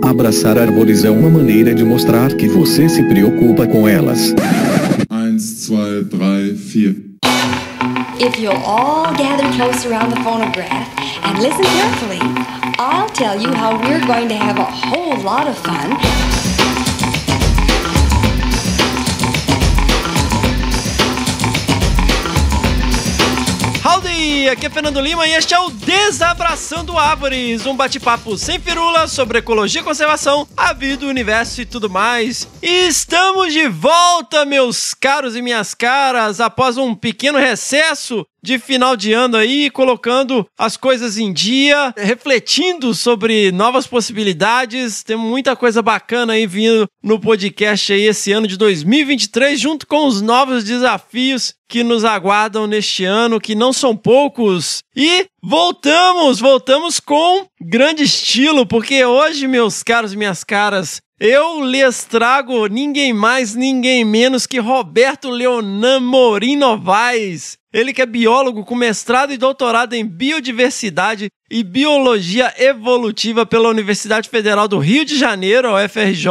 Abraçar árvores é uma maneira de mostrar que você se preocupa com elas. 1, 2, 3, 4. If you'll all gather close around the phonograph and listen carefully, I'll tell you how we're going to have a whole lot of fun. Howdy! Aqui é Fernando Lima e este é o Desabraçando Árvores, um bate-papo sem firula sobre ecologia, conservação, a vida, o universo e tudo mais. E estamos de volta, meus caros e minhas caras, após um pequeno recesso de final de ano aí, colocando as coisas em dia, refletindo sobre novas possibilidades. Tem muita coisa bacana aí vindo no podcast aí esse ano de 2023, junto com os novos desafios que nos aguardam neste ano, que não são poucos. E voltamos com grande estilo, porque hoje, meus caros e minhas caras, eu lhes trago ninguém mais, ninguém menos que Roberto Leonan Morim Novaes. Ele que é biólogo com mestrado e doutorado em biodiversidade e biologia evolutiva pela Universidade Federal do Rio de Janeiro, a UFRJ,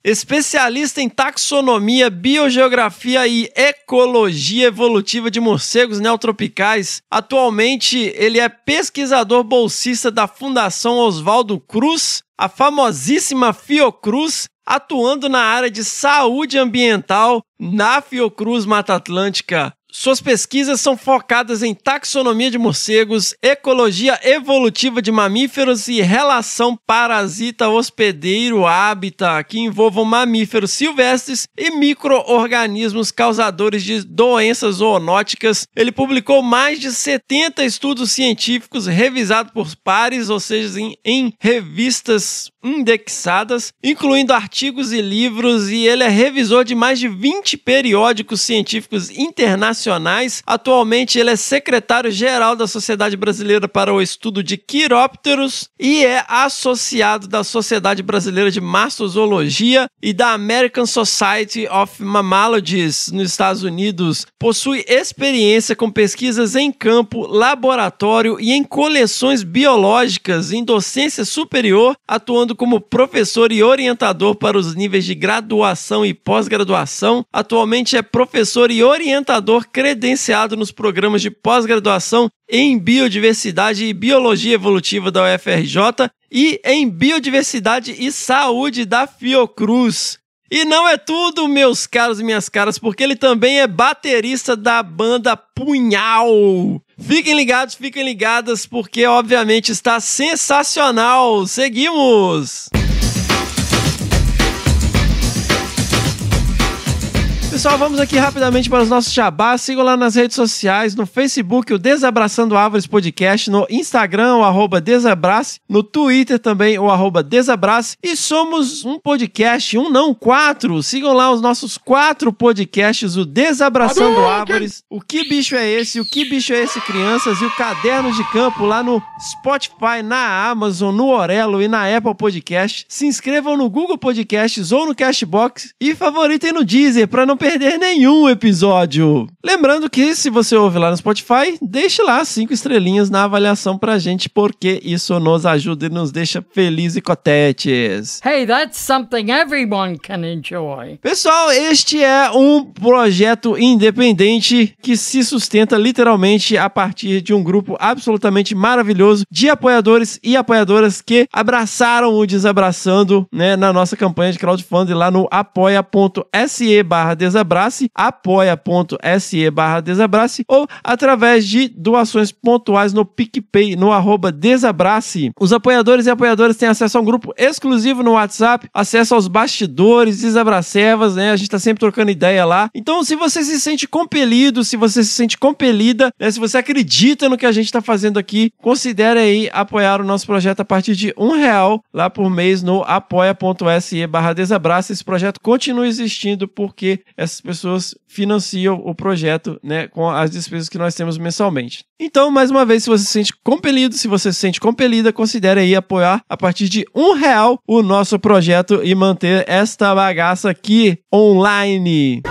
especialista em taxonomia, biogeografia e ecologia evolutiva de morcegos neotropicais. Atualmente, ele é pesquisador bolsista da Fundação Oswaldo Cruz, a famosíssima Fiocruz, atuando na área de saúde ambiental na Fiocruz Mata Atlântica. Suas pesquisas são focadas em taxonomia de morcegos, ecologia evolutiva de mamíferos e relação parasita-hospedeiro-hábitat, que envolvam mamíferos silvestres e micro-organismos causadores de doenças zoonóticas. Ele publicou mais de 70 estudos científicos revisados por pares, ou seja, em revistas indexadas, incluindo artigos e livros, e ele é revisor de mais de 20 periódicos científicos internacionais. Atualmente ele é secretário-geral da Sociedade Brasileira para o Estudo de Quirópteros e é associado da Sociedade Brasileira de Mastozoologia e da American Society of Mammalogists nos Estados Unidos. Possui experiência com pesquisas em campo, laboratório e em coleções biológicas em docência superior, atuando como professor e orientador para os níveis de graduação e pós-graduação. Atualmente é professor e orientador credenciado nos programas de pós-graduação em biodiversidade e biologia evolutiva da UFRJ e em biodiversidade e saúde da Fiocruz. E não é tudo, meus caros e minhas caras, porque ele também é baterista da banda Punhal. Fiquem ligadas, porque obviamente está sensacional. Seguimos! Pessoal, vamos aqui rapidamente para os nossos jabás. Sigam lá nas redes sociais, no Facebook, o Desabraçando Árvores Podcast, no Instagram, o @Desabrace, no Twitter também, o @Desabrace. E somos um podcast, 4. Sigam lá os nossos 4 podcasts, o Desabraçando Árvores, o Que Bicho é Esse, o Que Bicho é Esse Crianças e o Caderno de Campo lá no Spotify, na Amazon, no Orelo e na Apple Podcast. Se inscrevam no Google Podcasts ou no Castbox e favoritem no Deezer para não perder nenhum episódio. Lembrando que se você ouve lá no Spotify, deixe lá 5 estrelinhas na avaliação pra gente, porque isso nos ajuda e nos deixa felizes e cotetes. Hey, that's something everyone can enjoy. Pessoal, este é um projeto independente que se sustenta literalmente a partir de um grupo absolutamente maravilhoso de apoiadores e apoiadoras que abraçaram o Desabraçando, né, na nossa campanha de crowdfunding lá no apoia.se/desabrace, apoia.se/desabrace ou através de doações pontuais no PicPay, no @Desabrace. Os apoiadores e apoiadoras têm acesso a um grupo exclusivo no WhatsApp, acesso aos bastidores, desabracevas, né? A gente tá sempre trocando ideia lá. Então, se você se sente compelido, se você se sente compelida, né? Se você acredita no que a gente tá fazendo aqui, considere aí apoiar o nosso projeto a partir de R$1 lá por mês no apoia.se/desabrace. Esse projeto continua existindo porque essas pessoas financiam o projeto, né, com as despesas que nós temos mensalmente. Então, mais uma vez, se você se sente compelido, se você se sente compelida, considere aí apoiar a partir de R$1 o nosso projeto e manter esta bagaça aqui online.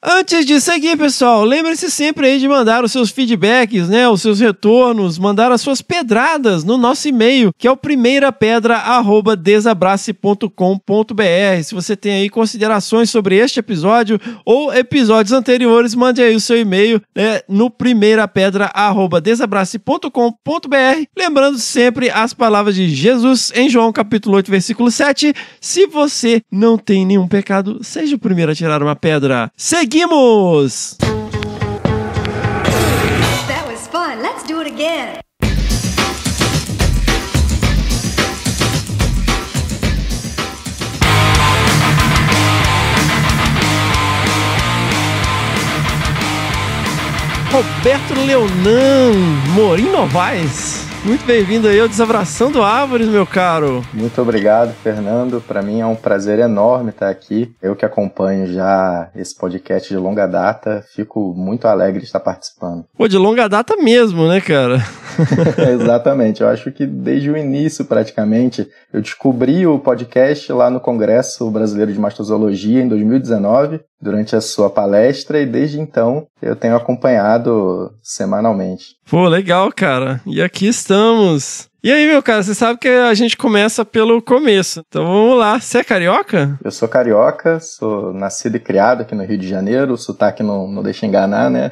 Antes de seguir, pessoal, lembre-se sempre aí de mandar os seus feedbacks, né, os seus retornos, mandar as suas pedradas no nosso e-mail, que é o primeirapedra@desabrace.com.br. Se você tem aí considerações sobre este episódio ou episódios anteriores, mande aí o seu e-mail, né, no primeirapedra@desabrace.com.br. Lembrando sempre as palavras de Jesus em João capítulo 8, versículo 7. Se você não tem nenhum pecado, seja o primeiro a tirar uma pedra. Seguimos! That was fun. Let's do it again. Roberto Leonan Morim Novaes. Muito bem-vindo aí ao Desabraçando Árvores, meu caro. Muito obrigado, Fernando. Para mim é um prazer enorme estar aqui. Eu que acompanho já esse podcast de longa data, fico muito alegre de estar participando. Pô, de longa data mesmo, né, cara? Exatamente. Eu acho que desde o início, praticamente, eu descobri o podcast lá no Congresso Brasileiro de Mastozoologia em 2019, durante a sua palestra, e desde então eu tenho acompanhado semanalmente. Pô, legal, cara. E aqui estamos. E aí, meu cara, você sabe que a gente começa pelo começo. Então vamos lá. Você é carioca? Eu sou carioca, sou nascido e criado aqui no Rio de Janeiro. O sotaque não deixa enganar, né?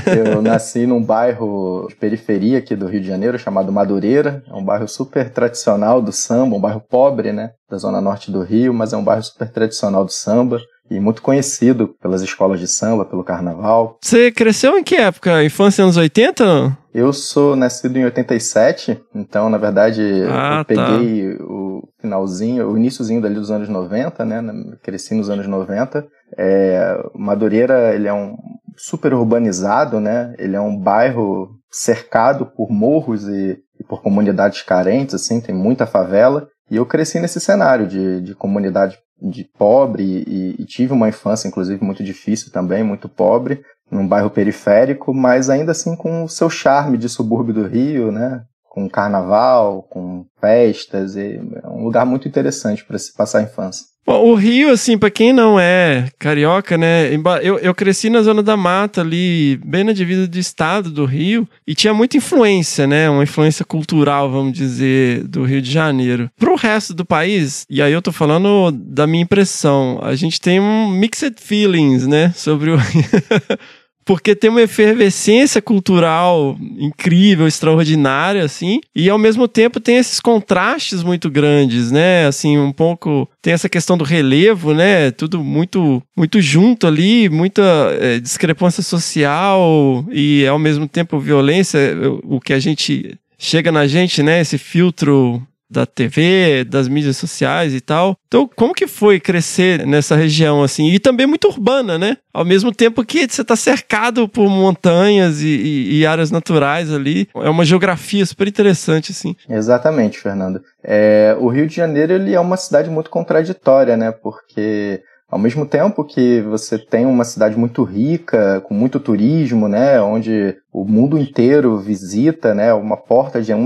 Eu nasci num bairro de periferia aqui do Rio de Janeiro, chamado Madureira. É um bairro super tradicional do samba, um bairro pobre, né? Da zona norte do Rio, mas é um bairro super tradicional do samba. E muito conhecido pelas escolas de samba, pelo carnaval. Você cresceu em que época? Infância anos 80? Eu sou nascido em 87, então, na verdade, eu peguei o finalzinho, o iniciozinho dali dos anos 90, né? Cresci nos anos 90. Madureira, ele é um super urbanizado, né? Ele é um bairro cercado por morros e por comunidades carentes, assim, tem muita favela. E eu cresci nesse cenário de comunidade de pobre e tive uma infância, inclusive, muito difícil também, muito pobre, num bairro periférico, mas ainda assim com o seu charme de subúrbio do Rio, né? Com carnaval, com festas, e é um lugar muito interessante para se passar a infância. Bom, o Rio, assim, pra quem não é carioca, né, eu cresci na Zona da Mata ali, bem na divisa do estado do Rio, e tinha muita influência, né, uma influência cultural, vamos dizer, do Rio de Janeiro. Pro resto do país, e aí eu tô falando da minha impressão, a gente tem um mixed feelings, né, sobre o Rio. Porque tem uma efervescência cultural incrível, extraordinária, assim, e ao mesmo tempo tem esses contrastes muito grandes, né, assim, um pouco, tem essa questão do relevo, né, tudo muito, muito junto ali, muita discrepância social e ao mesmo tempo violência, o que a gente, chega na gente, né, esse filtro da TV, das mídias sociais e tal. Então, como que foi crescer nessa região, assim? E também muito urbana, né? Ao mesmo tempo que você está cercado por montanhas e áreas naturais ali. É uma geografia super interessante, assim. Exatamente, Fernando. O Rio de Janeiro, ele é uma cidade muito contraditória, né? Porque ao mesmo tempo que você tem uma cidade muito rica, com muito turismo, né, onde o mundo inteiro visita, né, uma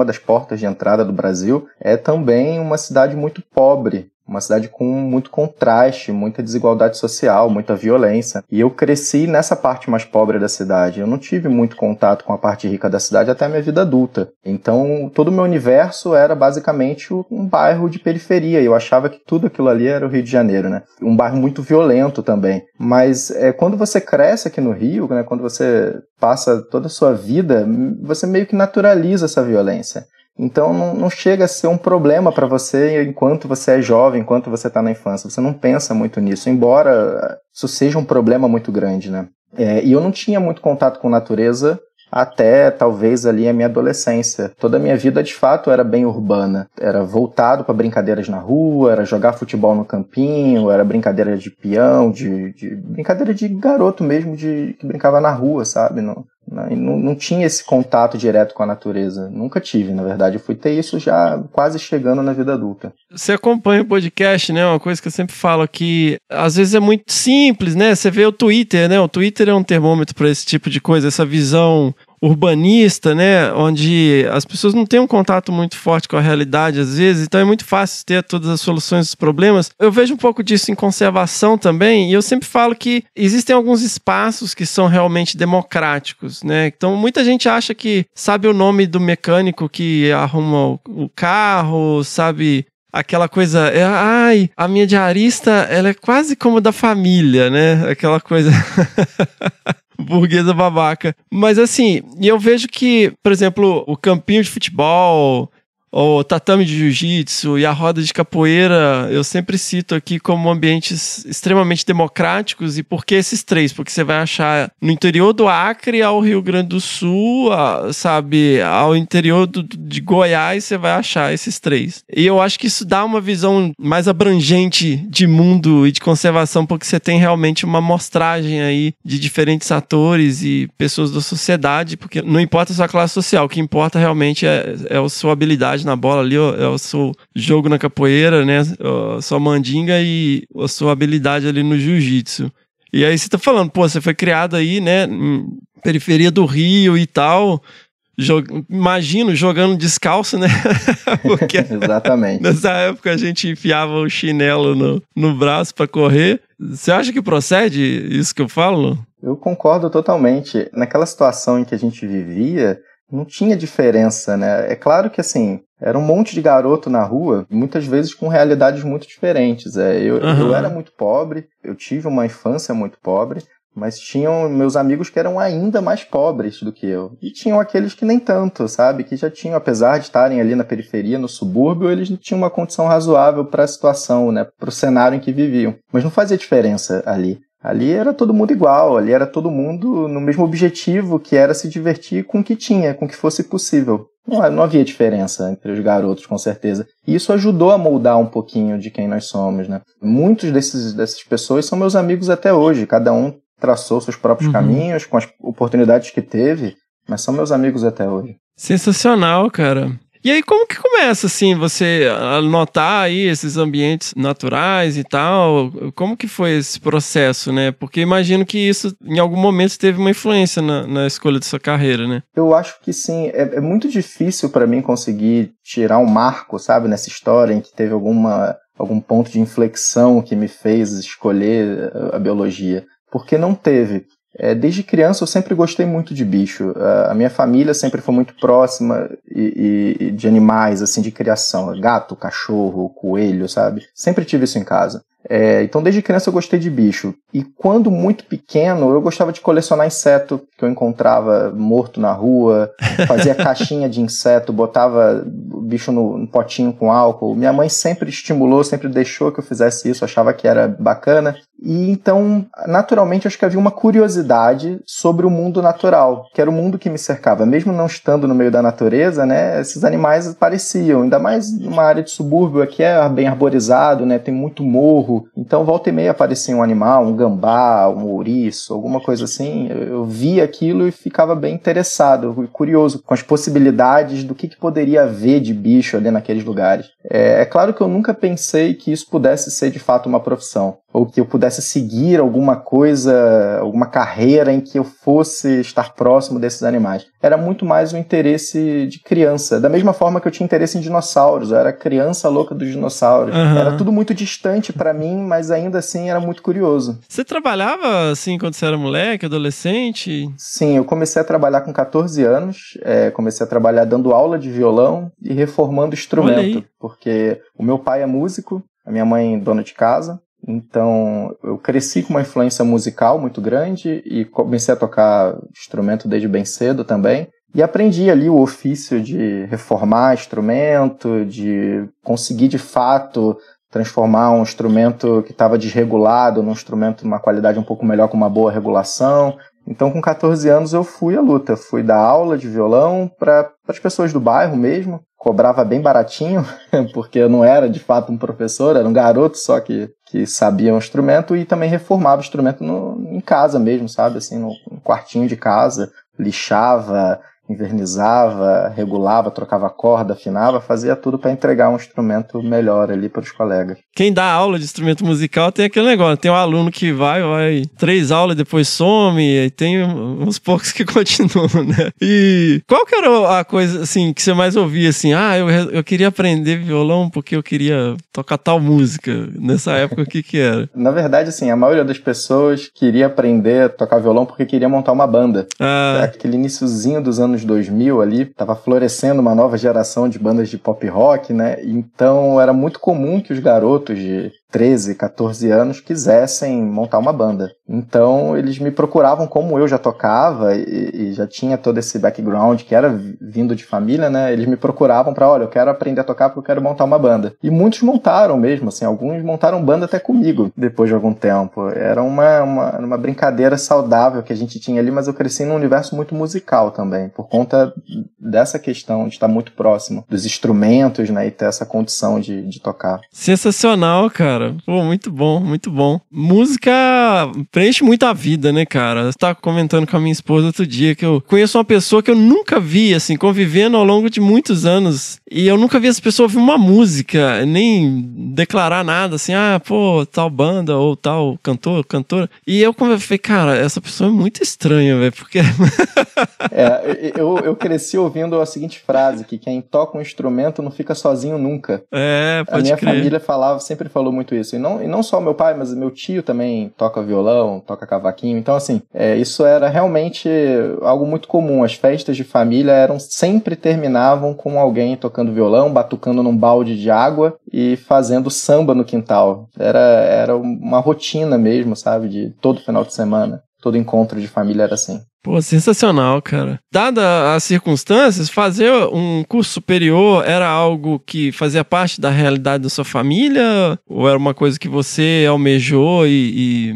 das portas de entrada do Brasil, é também uma cidade muito pobre, uma cidade com muito contraste, muita desigualdade social, muita violência. E eu cresci nessa parte mais pobre da cidade. Eu não tive muito contato com a parte rica da cidade até a minha vida adulta. Então, todo o meu universo era basicamente um bairro de periferia. Eu achava que tudo aquilo ali era o Rio de Janeiro, né? Um bairro muito violento também. Mas quando você cresce aqui no Rio, né, quando você passa toda a sua vida, você meio que naturaliza essa violência. Então não chega a ser um problema para você enquanto você é jovem, enquanto você está na infância. Você não pensa muito nisso, embora isso seja um problema muito grande, né? E eu não tinha muito contato com natureza até talvez ali a minha adolescência. Toda a minha vida, de fato, era bem urbana. Era voltado para brincadeiras na rua, era jogar futebol no campinho, era brincadeira de peão, de brincadeira de garoto mesmo, que brincava na rua, sabe? Não tinha esse contato direto com a natureza. Nunca tive, na verdade. Eu fui ter isso já quase chegando na vida adulta. Você acompanha o podcast, né? Uma coisa que eu sempre falo que às vezes é muito simples, né? Você vê o Twitter, né? O Twitter é um termômetro para esse tipo de coisa, essa visão urbanista, né, onde as pessoas não têm um contato muito forte com a realidade às vezes, então é muito fácil ter todas as soluções dos problemas. Eu vejo um pouco disso em conservação também, e eu sempre falo que existem alguns espaços que são realmente democráticos, né? Então muita gente acha que sabe o nome do mecânico que arruma o carro, sabe aquela coisa, ai, a minha diarista, ela é quase como da família, né? Aquela coisa burguesa babaca. Mas assim, eu vejo que, por exemplo, o campinho de futebol, o tatame de jiu-jitsu e a roda de capoeira, eu sempre cito aqui como ambientes extremamente democráticos. E por que esses três? Porque você vai achar no interior do Acre ao Rio Grande do Sul, sabe, ao interior de Goiás, você vai achar esses três. E eu acho que isso dá uma visão mais abrangente de mundo e de conservação, porque você tem realmente uma amostragem aí de diferentes atores e pessoas da sociedade, porque não importa a sua classe social, o que importa realmente é a sua habilidade na bola ali, é o seu jogo na capoeira, né, a sua mandinga e a sua habilidade ali no jiu-jitsu. E aí você tá falando, pô, você foi criado aí, né, em periferia do Rio e tal, imagino jogando descalço, né? Porque exatamente. Nessa época a gente enfiava o chinelo no braço pra correr. Você acha que procede isso que eu falo? Eu concordo totalmente. Naquela situação em que a gente vivia, não tinha diferença, né? É claro que, assim, era um monte de garoto na rua, muitas vezes com realidades muito diferentes. Eu era muito pobre, eu tive uma infância muito pobre, mas tinham meus amigos que eram ainda mais pobres do que eu. E tinham aqueles que nem tanto, sabe? Que já tinham, apesar de estarem ali na periferia, no subúrbio, eles não tinham uma condição razoável para a situação, né? Para o cenário em que viviam. Mas não fazia diferença ali. Ali era todo mundo igual, ali era todo mundo no mesmo objetivo, que era se divertir com o que tinha, com o que fosse possível. Não havia diferença entre os garotos, com certeza. E isso ajudou a moldar um pouquinho de quem nós somos, né? Muitos dessas pessoas são meus amigos até hoje, cada um traçou seus próprios caminhos, com as oportunidades que teve, mas são meus amigos até hoje. Sensacional, cara. E aí, como que começa, assim, você a notar aí esses ambientes naturais e tal? Como que foi esse processo, né? Porque imagino que isso, em algum momento, teve uma influência na escolha da sua carreira, né? Eu acho que sim. É muito difícil para mim conseguir tirar um marco, sabe, nessa história em que teve algum ponto de inflexão que me fez escolher a biologia. Porque não teve. Desde criança eu sempre gostei muito de bicho. A minha família sempre foi muito próxima e de animais, assim, de criação. Gato, cachorro, coelho, sabe? Sempre tive isso em casa. Então desde criança eu gostei de bicho. E quando muito pequeno eu gostava de colecionar inseto que eu encontrava morto na rua, fazia caixinha de inseto, botava o bicho no potinho com álcool. Minha mãe sempre estimulou, sempre deixou que eu fizesse isso, achava que era bacana. E então, naturalmente, acho que havia uma curiosidade sobre o mundo natural, que era o mundo que me cercava. Mesmo não estando no meio da natureza, né, esses animais apareciam, ainda mais numa área de subúrbio, aqui é bem arborizado, né, tem muito morro. Então, volta e meia aparecia um animal, um gambá, um ouriço, alguma coisa assim. Eu via aquilo e ficava bem interessado, curioso com as possibilidades do que poderia haver de bicho ali naqueles lugares. É claro que eu nunca pensei que isso pudesse ser de fato uma profissão, ou que eu pudesse seguir alguma coisa, alguma carreira em que eu fosse estar próximo desses animais. Era muito mais um interesse de criança, da mesma forma que eu tinha interesse em dinossauros. Eu era criança louca dos dinossauros. Era tudo muito distante para mim, mas ainda assim era muito curioso. Você trabalhava assim quando você era moleque, adolescente? Sim, eu comecei a trabalhar com 14 anos, comecei a trabalhar dando aula de violão e reformando instrumento, porque o meu pai é músico, a minha mãe dona de casa. Então, eu cresci com uma influência musical muito grande e comecei a tocar instrumento desde bem cedo também. E aprendi ali o ofício de reformar instrumento, de conseguir de fato transformar um instrumento que estava desregulado num instrumento de uma qualidade um pouco melhor, com uma boa regulação. Então, com 14 anos, eu fui à luta. Fui dar aula de violão para as pessoas do bairro mesmo. Cobrava bem baratinho, porque eu não era, de fato, um professor, era um garoto só que sabia um instrumento, e também reformava o instrumento em casa mesmo, sabe? Assim, no quartinho de casa, lixava, invernizava, regulava, trocava corda, afinava, fazia tudo para entregar um instrumento melhor ali para os colegas. Quem dá aula de instrumento musical tem aquele negócio, tem um aluno que vai 3 aulas, depois some, e tem uns poucos que continuam, né? E qual que era a coisa, assim, que você mais ouvia, assim, eu queria aprender violão porque eu queria tocar tal música, nessa época, o que era? Na verdade, assim, a maioria das pessoas queria aprender a tocar violão porque queria montar uma banda. Aquele iniciozinho dos anos 2000 ali, tava florescendo uma nova geração de bandas de pop rock, né? Então era muito comum que os garotos de 13, 14 anos quisessem montar uma banda. Então eles me procuravam, como eu já tocava e já tinha todo esse background que era vindo de família, né? Eles me procuravam para, olha, eu quero aprender a tocar porque eu quero montar uma banda. E muitos montaram mesmo, assim, alguns montaram banda até comigo depois de algum tempo. Era uma brincadeira saudável que a gente tinha ali, mas eu cresci num universo muito musical também, por conta dessa questão de estar muito próximo dos instrumentos, né? E ter essa condição de tocar. Sensacional, cara. Pô, muito bom, muito bom. Música preenche muito a vida, né, cara? Você tava comentando com a minha esposa outro dia que eu conheço uma pessoa que eu nunca vi, assim, convivendo ao longo de muitos anos, e eu nunca vi essa pessoa ouvir uma música, nem declarar nada, assim, tal banda, ou tal cantor, cantora. E eu falei, cara, essa pessoa é muito estranha, velho, porque... eu cresci ouvindo a seguinte frase, que quem toca um instrumento não fica sozinho nunca. Pode A minha crer. família sempre falou muito isso. E não só meu pai, mas meu tio também toca violão, toca cavaquinho. Então, assim, isso era realmente algo muito comum. As festas de família sempre terminavam com alguém tocando violão, batucando num balde de água e fazendo samba no quintal. Era uma rotina mesmo, sabe? De todo final de semana. Todo encontro de família era assim. Pô, sensacional, cara. Dada as circunstâncias, fazer um curso superior era algo que fazia parte da realidade da sua família? Ou era uma coisa que você almejou e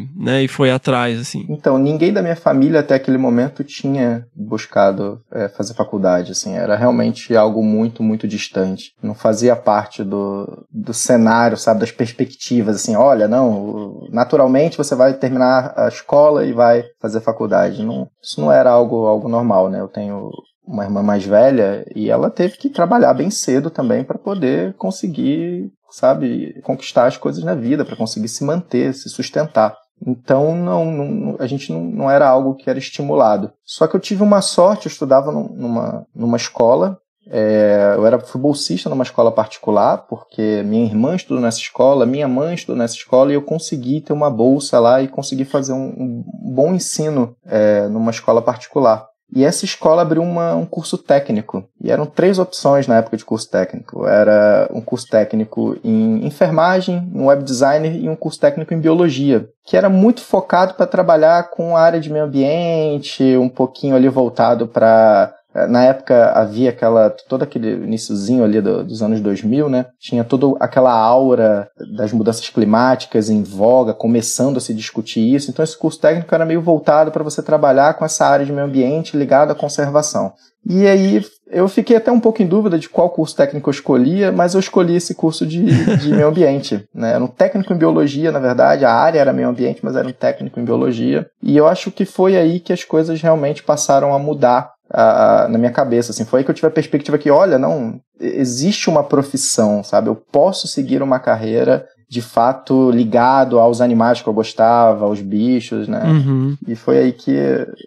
foi atrás, assim? Então, ninguém da minha família até aquele momento tinha buscado fazer faculdade, assim. Era realmente algo muito, muito distante. Não fazia parte do cenário, sabe, das perspectivas, assim. Olha, não, naturalmente você vai terminar a escola e vai fazer faculdade. Isso não era algo normal, né? Eu tenho uma irmã mais velha e ela teve que trabalhar bem cedo também para poder conseguir, sabe, conquistar as coisas na vida, para conseguir se manter, se sustentar. Então, a gente não era algo que era estimulado. Só que eu tive uma sorte, eu estudava numa escola, fui bolsista numa escola particular, porque minha irmã estudou nessa escola, minha mãe estudou nessa escola, e eu consegui ter uma bolsa lá e consegui fazer um bom ensino numa escola particular. E essa escola abriu um curso técnico, e eram 3 opções na época de curso técnico. Era um curso técnico em enfermagem, um web designer e um curso técnico em biologia, que era muito focado para trabalhar com a área de meio ambiente, um pouquinho ali voltado para... Na época havia todo aquele iniciozinho ali dos anos 2000, né? Tinha toda aquela aura das mudanças climáticas em voga, começando a se discutir isso. Então esse curso técnico era meio voltado para você trabalhar com essa área de meio ambiente ligada à conservação. E aí eu fiquei até um pouco em dúvida de qual curso técnico eu escolhia, mas eu escolhi esse curso de meio ambiente, né? Era um técnico em biologia, na verdade, a área era meio ambiente, mas era um técnico em biologia. E eu acho que foi aí que as coisas realmente passaram a mudar na minha cabeça, assim. Foi aí que eu tive a perspectiva que, olha, não, existe uma profissão, sabe? Eu posso seguir uma carreira de fato ligado aos animais que eu gostava, aos bichos, né? Uhum. E foi aí que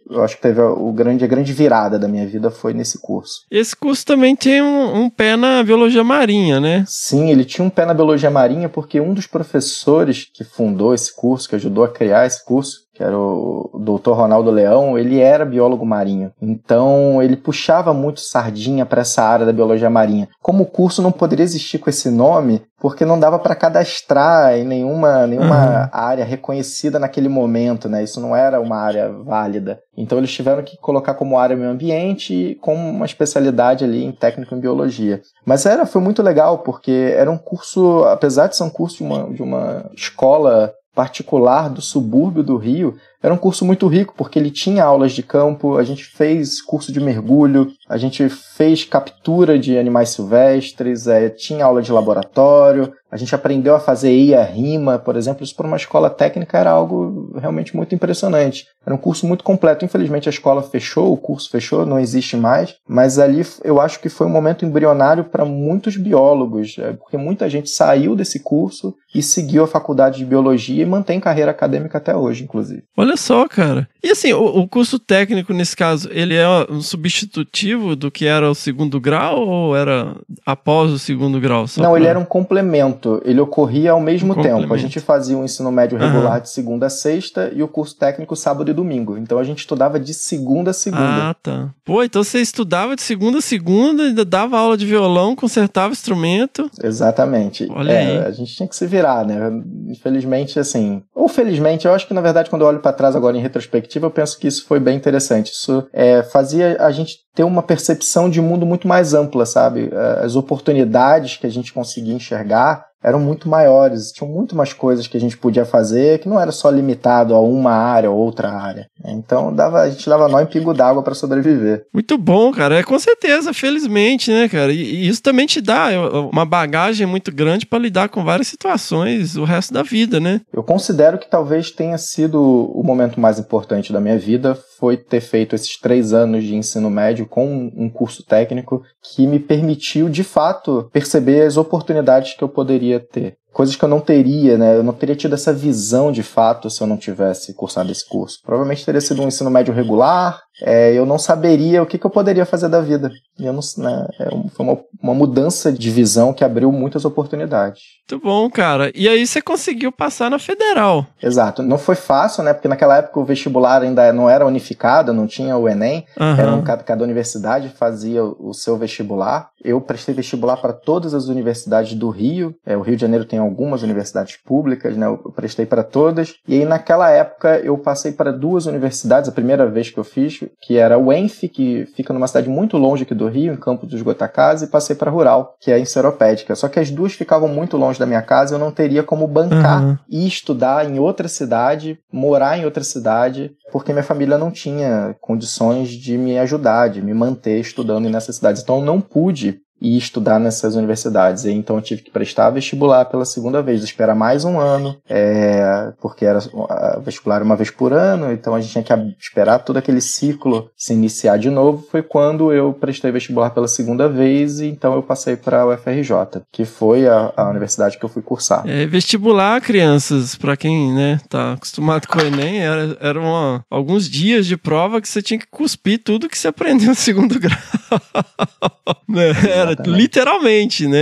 eu acho que teve a grande virada da minha vida, foi nesse curso. Esse curso também tem um pé na biologia marinha, né? Sim, ele tinha um pé na biologia marinha porque um dos professores que fundou esse curso, que ajudou a criar esse curso, que era o Dr. Ronaldo Leão, ele era biólogo marinho. Então, ele puxava muito sardinha para essa área da biologia marinha. Como o curso não poderia existir com esse nome, porque não dava para cadastrar em nenhuma área reconhecida naquele momento, né? Isso não era uma área válida. Então, eles tiveram que colocar como área meio ambiente e com uma especialidade ali em técnico em biologia. Mas foi muito legal, porque era um curso, apesar de ser um curso de uma escola particular do subúrbio do Rio, Era um curso muito rico, porque ele tinha aulas de campo, a gente fez curso de mergulho, a gente fez captura de animais silvestres, tinha aula de laboratório, a gente aprendeu a fazer EIA-RIMA, por exemplo. Isso para uma escola técnica era algo realmente muito impressionante. Era um curso muito completo. Infelizmente a escola fechou, o curso fechou, não existe mais, mas ali eu acho que foi um momento embrionário para muitos biólogos, porque muita gente saiu desse curso e seguiu a faculdade de biologia e mantém carreira acadêmica até hoje, inclusive. Olha só, cara. E assim, o curso técnico, nesse caso, ele é um substitutivo do que era o segundo grau ou era após o segundo grau? Não, ele era um complemento. Ele ocorria ao mesmo tempo. A gente fazia o ensino médio regular de segunda a sexta e o curso técnico sábado e domingo. Então a gente estudava de segunda a segunda. Ah, tá. Pô, então você estudava de segunda a segunda, ainda dava aula de violão, consertava instrumento. Exatamente. Olha aí. A gente tinha que se virar, né? Infelizmente, assim... Ou felizmente, eu acho que na verdade quando eu olho para trás agora em retrospectiva, eu penso que isso foi bem interessante. Isso fazia a gente ter uma percepção de mundo muito mais ampla, sabe? As oportunidades que a gente conseguia enxergar eram muito maiores, tinham muito mais coisas que a gente podia fazer, que não era só limitado a uma área ou outra área. Então a gente dava nó em pingo d'água para sobreviver. Muito bom, cara. Com certeza, felizmente, né, cara? E isso também te dá uma bagagem muito grande para lidar com várias situações o resto da vida, né? Eu considero que talvez tenha sido o momento mais importante da minha vida, foi ter feito esses 3 anos de ensino médio com um curso técnico que me permitiu, de fato, perceber as oportunidades que eu poderia ter. Coisas que eu não teria, né? Eu não teria tido essa visão de fato se eu não tivesse cursado esse curso. Provavelmente teria sido um ensino médio regular, eu não saberia o que eu poderia fazer da vida. E eu não, né? Foi uma mudança de visão que abriu muitas oportunidades. Muito bom, cara. E aí você conseguiu passar na Federal. Exato. Não foi fácil, né? Porque naquela época o vestibular ainda não era unificado, não tinha o Enem. Cada universidade fazia o seu vestibular. Eu prestei vestibular para todas as universidades do Rio. O Rio de Janeiro tem algumas universidades públicas, né? Eu prestei para todas. E aí, naquela época, eu passei para 2 universidades, a primeira vez que eu fiz, que era o ENF, que fica numa cidade muito longe aqui do Rio, em Campos dos Goytacazes, e passei para Rural, que é em Seropédica. Só que as 2 ficavam muito longe da minha casa, eu não teria como bancar e estudar em outra cidade, morar em outra cidade, porque minha família não tinha condições de me ajudar, de me manter estudando nessas cidades. Então, eu não pude ir estudar nessas universidades. E então eu tive que prestar vestibular pela segunda vez, esperar mais um ano, porque era vestibular uma vez por ano, então a gente tinha que esperar todo aquele ciclo se iniciar de novo. Foi quando eu prestei vestibular pela segunda vez e então eu passei para a UFRJ, que foi a universidade que eu fui cursar. Vestibular, crianças, para quem, né, tá acostumado com o Enem, eram alguns dias de prova que você tinha que cuspir tudo que você aprendeu no segundo grau. Era literalmente, né?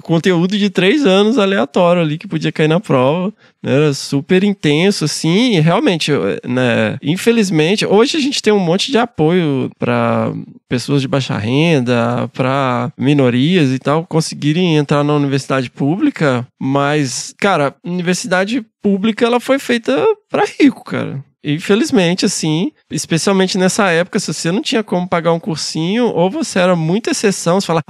Conteúdo de 3 anos aleatório ali que podia cair na prova. Era super intenso, assim, e realmente, né? Infelizmente, hoje a gente tem um monte de apoio para pessoas de baixa renda, para minorias e tal, conseguirem entrar na universidade pública, mas, cara, universidade pública, ela foi feita para rico, cara. Infelizmente, assim, especialmente nessa época, se você não tinha como pagar um cursinho, ou você era muita exceção, você fala,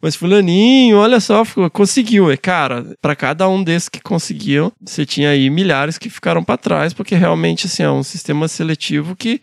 mas fulaninho, olha só, conseguiu. Cara, para cada um desses que conseguiu, você tinha aí milhares que ficaram para trás, porque realmente, assim, é um sistema seletivo que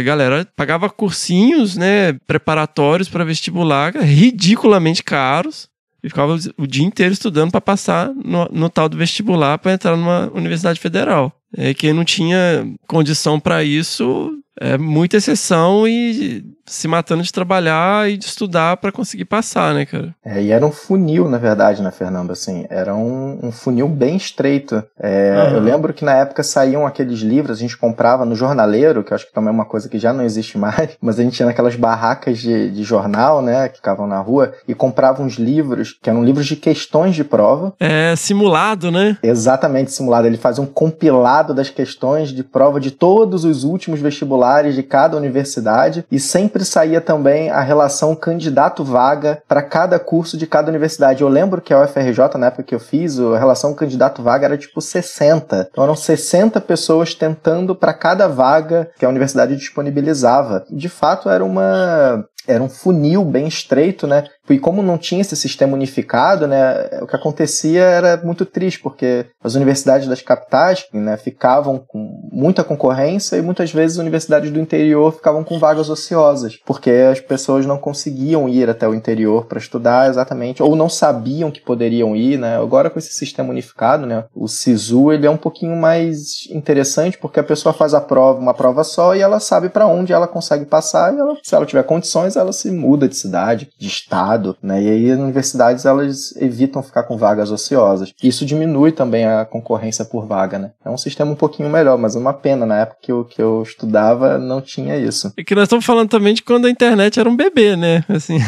galera pagava cursinhos, né, preparatórios para vestibular, ridiculamente caros, e ficava o dia inteiro estudando para passar no tal do vestibular para entrar numa universidade federal. Quem não tinha condição para isso, muita exceção e se matando de trabalhar e de estudar para conseguir passar, né, cara? E era um funil, na verdade, né, Fernando? Assim, era um funil bem estreito. Eu lembro que na época saíam aqueles livros, a gente comprava no jornaleiro, que eu acho que também é uma coisa que já não existe mais, mas a gente ia naquelas barracas de jornal, né, que ficavam na rua, e comprava uns livros, que eram livros de questões de prova. Simulado, né? Exatamente, simulado. Ele fazia um compilado das questões de prova de todos os últimos vestibulares de cada universidade, e sempre saía também a relação candidato-vaga para cada curso de cada universidade. Eu lembro que a UFRJ, na época que eu fiz, a relação candidato-vaga era tipo 60. Então eram 60 pessoas tentando para cada vaga que a universidade disponibilizava. De fato, era um funil bem estreito, né? E como não tinha esse sistema unificado, né, o que acontecia era muito triste, porque as universidades das capitais, né, ficavam com muita concorrência e muitas vezes as universidades do interior ficavam com vagas ociosas, porque as pessoas não conseguiam ir até o interior para estudar exatamente, ou não sabiam que poderiam ir, né? Agora com esse sistema unificado, né, o SISU, ele é um pouquinho mais interessante, porque a pessoa faz a prova, uma prova só, e ela sabe para onde ela consegue passar, e ela, se ela tiver condições, ela se muda de cidade, de estado, né? E aí as universidades, elas evitam ficar com vagas ociosas. Isso diminui também a concorrência por vaga, né? É um sistema um pouquinho melhor, mas é uma pena, na época que eu estudava, não tinha isso. E que nós estamos falando também de quando a internet era um bebê, né? Assim.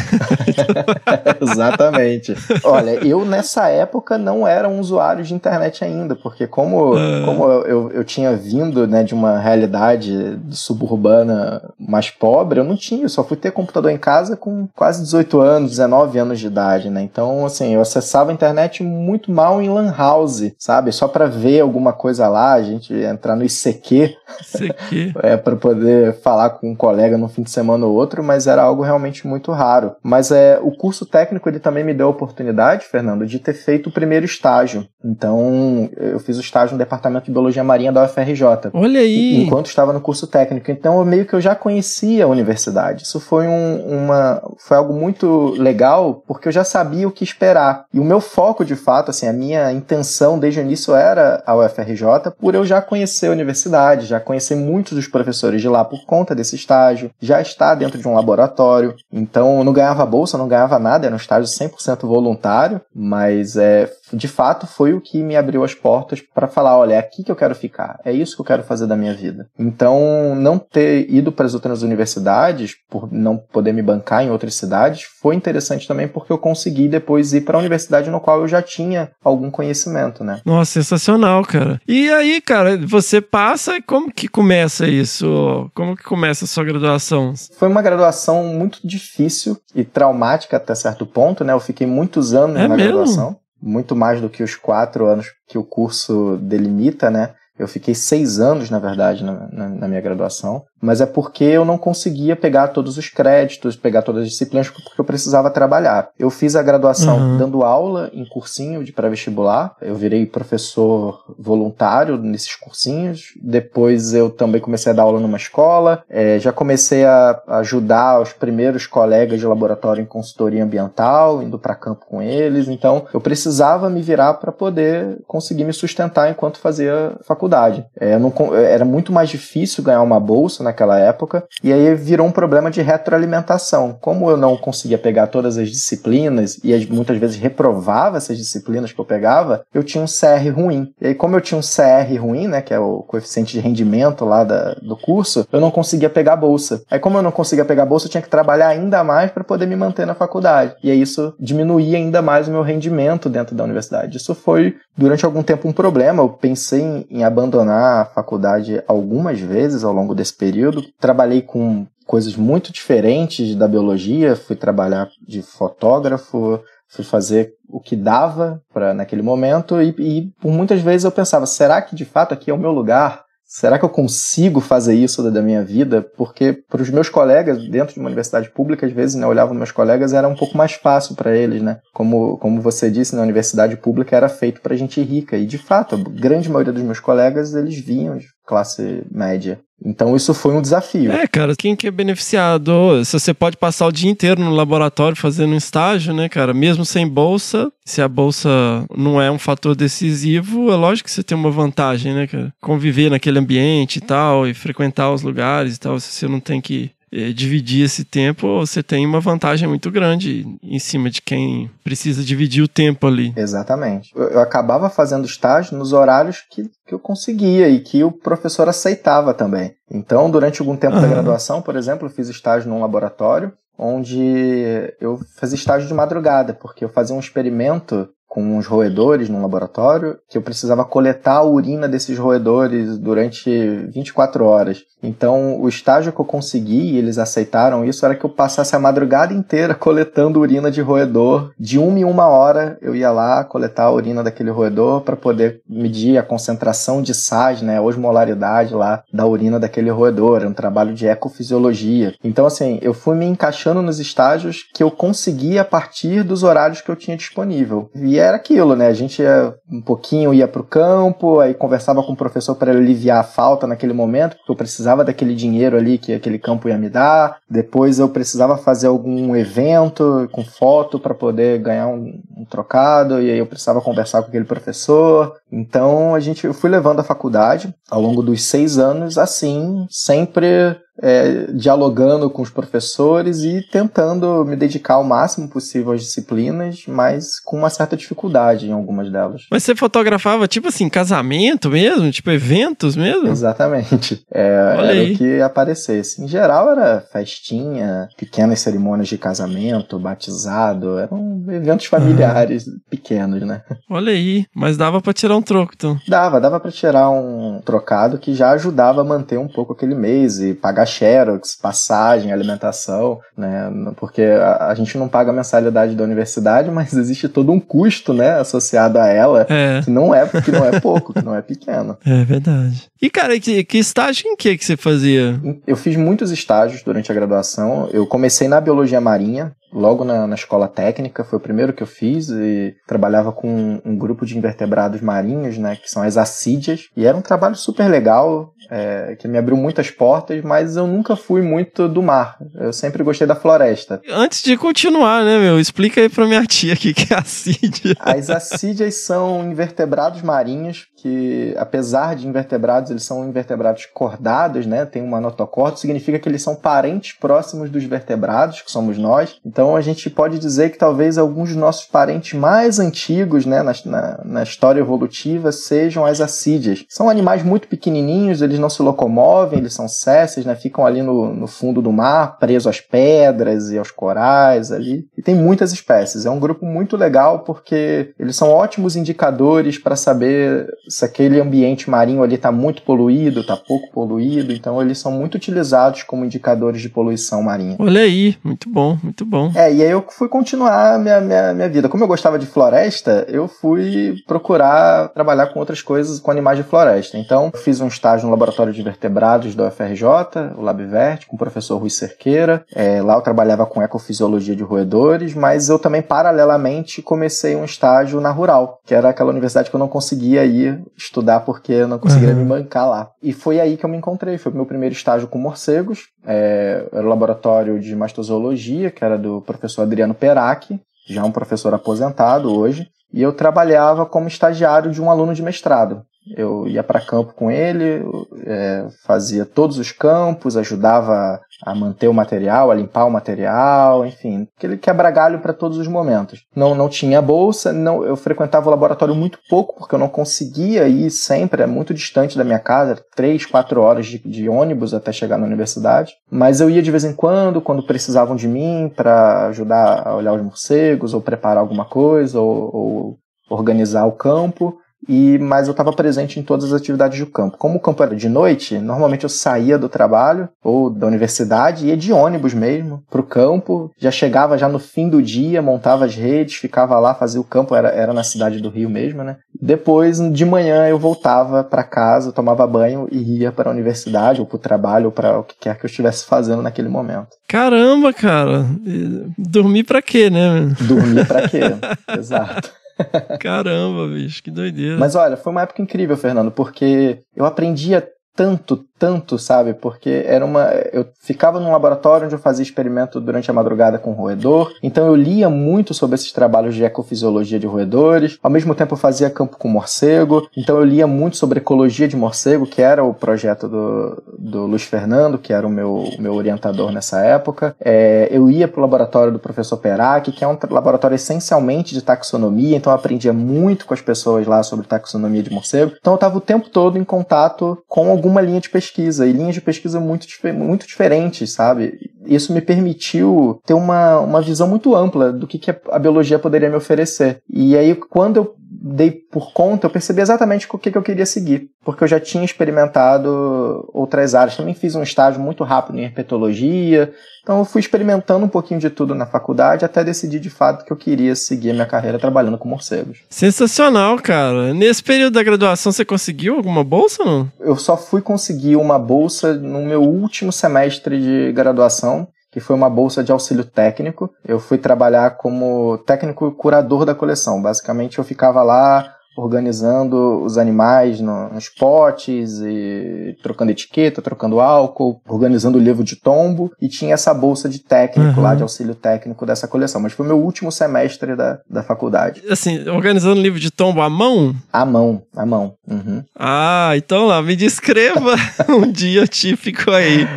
Exatamente. Olha, eu nessa época não era um usuário de internet ainda, porque como eu tinha vindo, né, de uma realidade suburbana mais pobre, eu não tinha, eu só fui ter computador em casa com quase 18 anos, 19 anos de idade, né? Então, assim, eu acessava a internet muito mal em lan house, sabe? Só pra ver alguma coisa lá, a gente entrar no ICQ, para poder falar com um colega no fim de semana ou outro, mas era algo realmente muito raro. Mas o curso técnico, ele também me deu a oportunidade, Fernando, de ter feito o primeiro estágio. Então, eu fiz o estágio no Departamento de Biologia Marinha da UFRJ. Olha aí! Enquanto estava no curso técnico. Então, meio que eu já conhecia a universidade. Isso foi foi algo muito legal, porque eu já sabia o que esperar. E o meu foco, de fato, assim, a minha intenção desde o início era a UFRJ, por eu já conhecer a universidade, já conhecer muitos dos professores de lá por conta desse estágio, já estar dentro de um laboratório. Então, eu não ganhava bolsa, não ganhava nada, era um estágio 100% voluntário, mas de fato foi o que me abriu as portas para falar, olha, é aqui que eu quero ficar, é isso que eu quero fazer da minha vida. Então, não ter ido para as outras universidades, por não poder me bancar em outras cidades, foi interessante também porque eu consegui depois ir para a universidade no qual eu já tinha algum conhecimento, né? Nossa, sensacional, cara. E aí, cara, você passa e como que começa isso? Como que começa a sua graduação? Foi uma graduação muito difícil e traumática até certo ponto, né? Eu fiquei muitos anos na graduação, muito mais do que os 4 anos que o curso delimita, né? Eu fiquei 6 anos, na verdade, na minha graduação, mas é porque eu não conseguia pegar todos os créditos, pegar todas as disciplinas, porque eu precisava trabalhar. Eu fiz a graduação dando aula em cursinho de pré-vestibular, eu virei professor voluntário nesses cursinhos, depois eu também comecei a dar aula numa escola, já comecei a ajudar os primeiros colegas de laboratório em consultoria ambiental, indo para campo com eles, então eu precisava me virar para poder conseguir me sustentar enquanto fazia faculdade. Era muito mais difícil ganhar uma bolsa naquela época, e aí virou um problema de retroalimentação. Como eu não conseguia pegar todas as disciplinas, e muitas vezes reprovava essas disciplinas que eu pegava, eu tinha um CR ruim. E aí, como eu tinha um CR ruim, né, que é o coeficiente de rendimento lá do curso, eu não conseguia pegar a bolsa. Aí, como eu não conseguia pegar a bolsa, eu tinha que trabalhar ainda mais para poder me manter na faculdade. E aí isso diminuía ainda mais o meu rendimento dentro da universidade. Isso foi, durante algum tempo, um problema. Eu pensei em abandonar a faculdade algumas vezes ao longo desse período. Trabalhei com coisas muito diferentes da biologia, fui trabalhar de fotógrafo, fui fazer o que dava naquele momento e por muitas vezes eu pensava, será que de fato aqui é o meu lugar? Será que eu consigo fazer isso da minha vida? Porque para os meus colegas, dentro de uma universidade pública, às vezes, né, eu olhava meus colegas, era um pouco mais fácil para eles, né? Como você disse, na universidade pública era feito para gente rica. E, de fato, a grande maioria dos meus colegas, eles vinham de classe média. Então isso foi um desafio. Cara, quem que é beneficiado? Se você pode passar o dia inteiro no laboratório fazendo um estágio, né, cara? Mesmo sem bolsa, se a bolsa não é um fator decisivo, é lógico que você tem uma vantagem, né, cara? Conviver naquele ambiente e tal, e frequentar os lugares e tal, se você não tem que dividir esse tempo, você tem uma vantagem muito grande em cima de quem precisa dividir o tempo ali. Exatamente. Eu acabava fazendo estágio nos horários que eu conseguia e que o professor aceitava também. Então, durante algum tempo da graduação, por exemplo, eu fiz estágio num laboratório onde eu fazia estágio de madrugada, porque eu fazia um experimento com uns roedores num laboratório, que eu precisava coletar a urina desses roedores durante 24 horas. Então, o estágio que eu consegui, e eles aceitaram isso, era que eu passasse a madrugada inteira coletando urina de roedor. De 1 em 1 hora, eu ia lá coletar a urina daquele roedor para poder medir a concentração de sais, né, a osmolaridade lá da urina daquele roedor. Era um trabalho de ecofisiologia. Então, assim, eu fui me encaixando nos estágios que eu conseguia a partir dos horários que eu tinha disponível. E era aquilo, né? A gente ia pro campo, aí conversava com o professor para aliviar a falta naquele momento, porque eu precisava daquele dinheiro ali que aquele campo ia me dar. Depois eu precisava fazer algum evento com foto para poder ganhar um trocado, e aí eu precisava conversar com aquele professor. Então eu fui levando a faculdade ao longo dos 6 anos, assim, sempre dialogando com os professores e tentando me dedicar ao máximo possível às disciplinas, mas com uma certa dificuldade em algumas delas. Mas você fotografava, tipo assim, casamento mesmo? Tipo, eventos mesmo? Exatamente. Era o que aparecesse. Em geral, era festinha, pequenas cerimônias de casamento, batizado, eram eventos familiares pequenos, né? Olha aí, mas dava pra tirar um troco, então. Dava pra tirar um trocado que já ajudava a manter um pouco aquele mês e pagar xerox, passagem, alimentação, né? Porque a gente não paga a mensalidade da universidade, mas existe todo um custo, né, associado a ela, que não é pouco, que não é pequeno. É verdade. E, cara, que estágio em que você fazia? Eu fiz muitos estágios durante a graduação. Eu comecei na biologia marinha, logo na escola técnica, foi o primeiro que eu fiz, e trabalhava com um grupo de invertebrados marinhos, né, que são as assídeas, e era um trabalho super legal, que me abriu muitas portas, mas eu nunca fui muito do mar, eu sempre gostei da floresta. Antes de continuar, né, explica aí pra minha tia aqui que é assídia. As assídeas são invertebrados marinhos, que apesar de invertebrados, eles são invertebrados cordados, né, tem uma notocorda, significa que eles são parentes próximos dos vertebrados, que somos nós. Então a gente pode dizer que talvez alguns dos nossos parentes mais antigos, né, na história evolutiva, sejam as assídeas. São animais muito pequenininhos, eles não se locomovem, eles são sésseis, né, ficam ali no fundo do mar, presos às pedras e aos corais ali. E tem muitas espécies. É um grupo muito legal porque eles são ótimos indicadores para saber se aquele ambiente marinho ali está muito poluído, está pouco poluído. Então eles são muito utilizados como indicadores de poluição marinha. Olha aí, muito bom, muito bom. E aí eu fui continuar minha vida. Como eu gostava de floresta, eu fui procurar trabalhar com outras coisas, com animais de floresta. Então, eu fiz um estágio no Laboratório de Vertebrados da UFRJ, o LabVert, com o professor Rui Cerqueira. Lá eu trabalhava com ecofisiologia de roedores, mas eu também, paralelamente, comecei um estágio na Rural, que era aquela universidade que eu não conseguia ir estudar porque eu não conseguia me bancar lá. E foi aí que eu me encontrei. Foi o meu primeiro estágio com morcegos. Era o laboratório de mastozoologia, que era do professor Adriano Perac, já um professor aposentado hoje, e eu trabalhava como estagiário de um aluno de mestrado. Eu ia para campo com ele, fazia todos os campos, ajudava a manter o material, a limpar o material, enfim, aquele quebra-galho para todos os momentos. Não tinha bolsa, eu frequentava o laboratório muito pouco, porque eu não conseguia ir sempre, é muito distante da minha casa, 3, 4 horas de ônibus até chegar na universidade, mas eu ia de vez em quando precisavam de mim para ajudar a olhar os morcegos, ou preparar alguma coisa, ou organizar o campo. Mas eu estava presente em todas as atividades do campo. Como o campo era de noite, normalmente eu saía do trabalho ou da universidade, ia de ônibus mesmo para o campo, já chegava já no fim do dia, montava as redes, ficava lá, fazia o campo, era na cidade do Rio mesmo, né? Depois, de manhã, eu voltava para casa, tomava banho e ia para a universidade ou para o trabalho ou para o que quer que eu estivesse fazendo naquele momento. Caramba, cara! Dormir pra quê, né? Dormir pra quê? Exato. Caramba, bicho, que doideira. Mas olha, foi uma época incrível, Fernando, porque eu aprendia tanto, sabe? Porque eu ficava num laboratório onde eu fazia experimento durante a madrugada com roedor, então eu lia muito sobre esses trabalhos de ecofisiologia de roedores, ao mesmo tempo eu fazia campo com morcego, então eu lia muito sobre ecologia de morcego, que era o projeto do Luiz Fernando, que era o meu orientador nessa época. Eu ia pro laboratório do professor Perac, que é um laboratório essencialmente de taxonomia, então eu aprendia muito com as pessoas lá sobre taxonomia de morcego, então eu estava o tempo todo em contato com alguma linha de pesquisa pesquisa, e linhas de pesquisa muito diferentes, sabe? Isso me permitiu ter uma visão muito ampla do que a biologia poderia me oferecer. E aí, quando eu dei por conta, eu percebi exatamente o que eu queria seguir, porque eu já tinha experimentado outras áreas. Também fiz um estágio muito rápido em herpetologia, então eu fui experimentando um pouquinho de tudo na faculdade até decidir de fato que eu queria seguir a minha carreira trabalhando com morcegos. Sensacional, cara. Nesse período da graduação você conseguiu alguma bolsa ou não? Eu só fui conseguir uma bolsa no meu último semestre de graduação, que foi uma bolsa de auxílio técnico. Eu fui trabalhar como técnico curador da coleção. Basicamente, eu ficava lá organizando os animais nos potes, e trocando etiqueta, trocando álcool, organizando o livro de tombo, e tinha essa bolsa de técnico lá, de auxílio técnico dessa coleção. Mas foi o meu último semestre da faculdade. Assim, organizando o livro de tombo à mão? À mão. Uhum. Ah, então lá, me descreva um dia típico aí.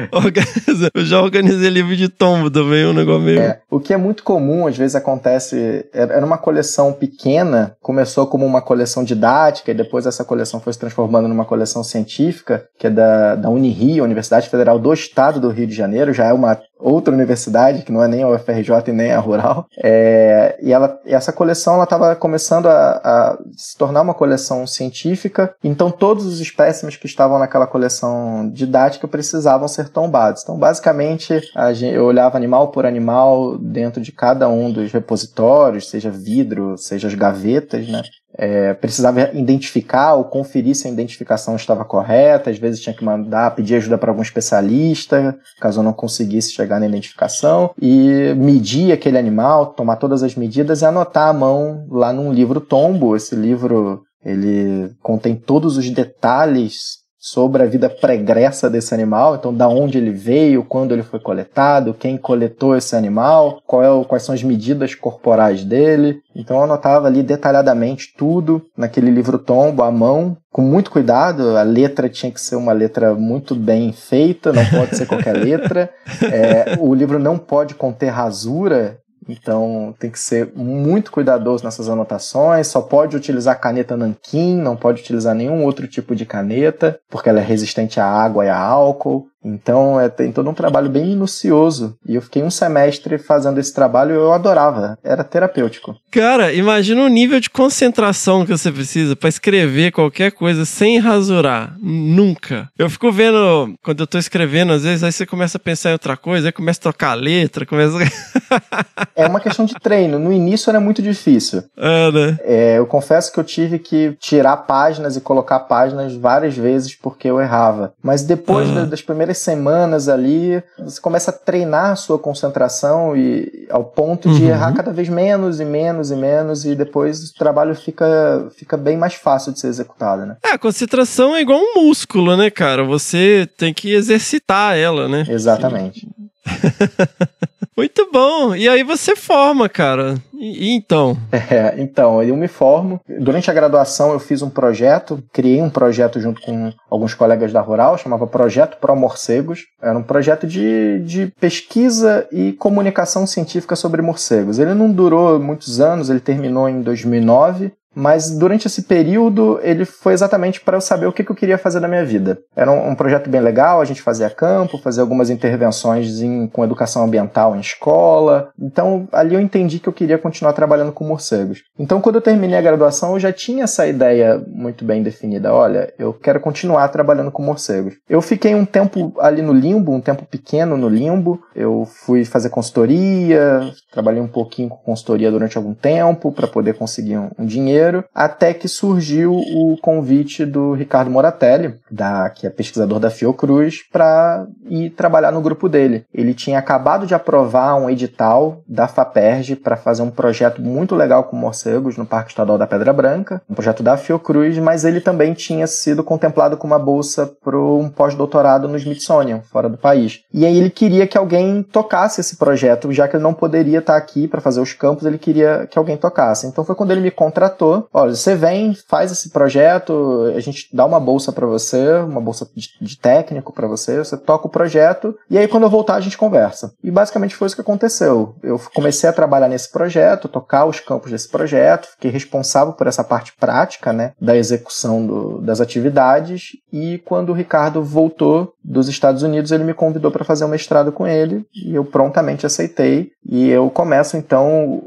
Eu já organizei livro de tombo também, um negócio meio... O que é muito comum, às vezes acontece, era uma coleção pequena, começou como uma coleção didática, e depois essa coleção foi se transformando numa coleção científica, que é da Unirio, Universidade Federal do Estado do Rio de Janeiro, já é uma outra universidade, que não é nem a UFRJ e nem a Rural, e essa coleção estava começando a se tornar uma coleção científica, então todos os espécimes que estavam naquela coleção didática precisavam ser tombados. Então, basicamente, eu olhava animal por animal dentro de cada um dos repositórios, seja vidro, seja as gavetas, né? Precisava identificar ou conferir se a identificação estava correta, às vezes tinha que pedir ajuda para algum especialista, caso eu não conseguisse chegar na identificação, e medir aquele animal, tomar todas as medidas e anotar à mão lá num livro tombo. Esse livro, ele contém todos os detalhes sobre a vida pregressa desse animal, então da onde ele veio, quando ele foi coletado, quem coletou esse animal, quais são as medidas corporais dele. Então eu anotava ali detalhadamente tudo naquele livro tombo à mão, com muito cuidado. A letra tinha que ser uma letra muito bem feita, não pode ser qualquer letra. O livro não pode conter rasura, então tem que ser muito cuidadoso nessas anotações. Só pode utilizar caneta nanquim, não pode utilizar nenhum outro tipo de caneta, porque ela é resistente à água e a álcool. Então tem todo um trabalho bem minucioso. E eu fiquei um semestre fazendo esse trabalho e eu adorava. Era terapêutico. Cara, imagina o nível de concentração que você precisa pra escrever qualquer coisa sem rasurar. Nunca. Eu fico vendo, quando eu tô escrevendo, às vezes, aí você começa a pensar em outra coisa, aí começa a tocar a letra, É uma questão de treino. No início era muito difícil. Né? Eu confesso que eu tive que tirar páginas e colocar páginas várias vezes porque eu errava. Mas depois das primeiras semanas ali, você começa a treinar a sua concentração e ao ponto de errar cada vez menos e menos e menos, e depois o trabalho fica bem mais fácil de ser executado, né? A concentração é igual um músculo, né, cara? Você tem que exercitar ela, né? Exatamente. Muito bom. E aí você forma, cara. E então? Então, eu me formo. Durante a graduação eu fiz um projeto, criei um projeto junto com alguns colegas da Rural, chamava Projeto Pro Morcegos. Era um projeto de pesquisa e comunicação científica sobre morcegos. Ele não durou muitos anos, ele terminou em 2009. Mas durante esse período, ele foi exatamente para eu saber o que eu queria fazer da minha vida. Era um projeto bem legal, a gente fazia campo, fazia algumas intervenções com educação ambiental em escola. Então, ali eu entendi que eu queria continuar trabalhando com morcegos. Então, quando eu terminei a graduação, eu já tinha essa ideia muito bem definida. Olha, eu quero continuar trabalhando com morcegos. Eu fiquei um tempo ali no limbo, um tempo pequeno no limbo. Eu fui fazer consultoria, trabalhei um pouquinho com consultoria durante algum tempo para poder conseguir um dinheiro. Até que surgiu o convite do Ricardo Moratelli, que é pesquisador da Fiocruz, para ir trabalhar no grupo dele. Ele tinha acabado de aprovar um edital da FAPERJ para fazer um projeto muito legal com morcegos no Parque Estadual da Pedra Branca, um projeto da Fiocruz, mas ele também tinha sido contemplado com uma bolsa para um pós-doutorado no Smithsonian, fora do país. E aí ele queria que alguém tocasse esse projeto, já que ele não poderia estar aqui para fazer os campos, ele queria que alguém tocasse. Então foi quando ele me contratou voltou. Olha, você vem, faz esse projeto, a gente dá uma bolsa para você, uma bolsa de técnico para você toca o projeto, e aí quando eu voltar a gente conversa. E basicamente foi isso que aconteceu. Eu comecei a trabalhar nesse projeto, tocar os campos desse projeto, fiquei responsável por essa parte prática, né, da execução das atividades, e quando o Ricardo voltou dos Estados Unidos, ele me convidou para fazer um mestrado com ele, e eu prontamente aceitei, e eu começo então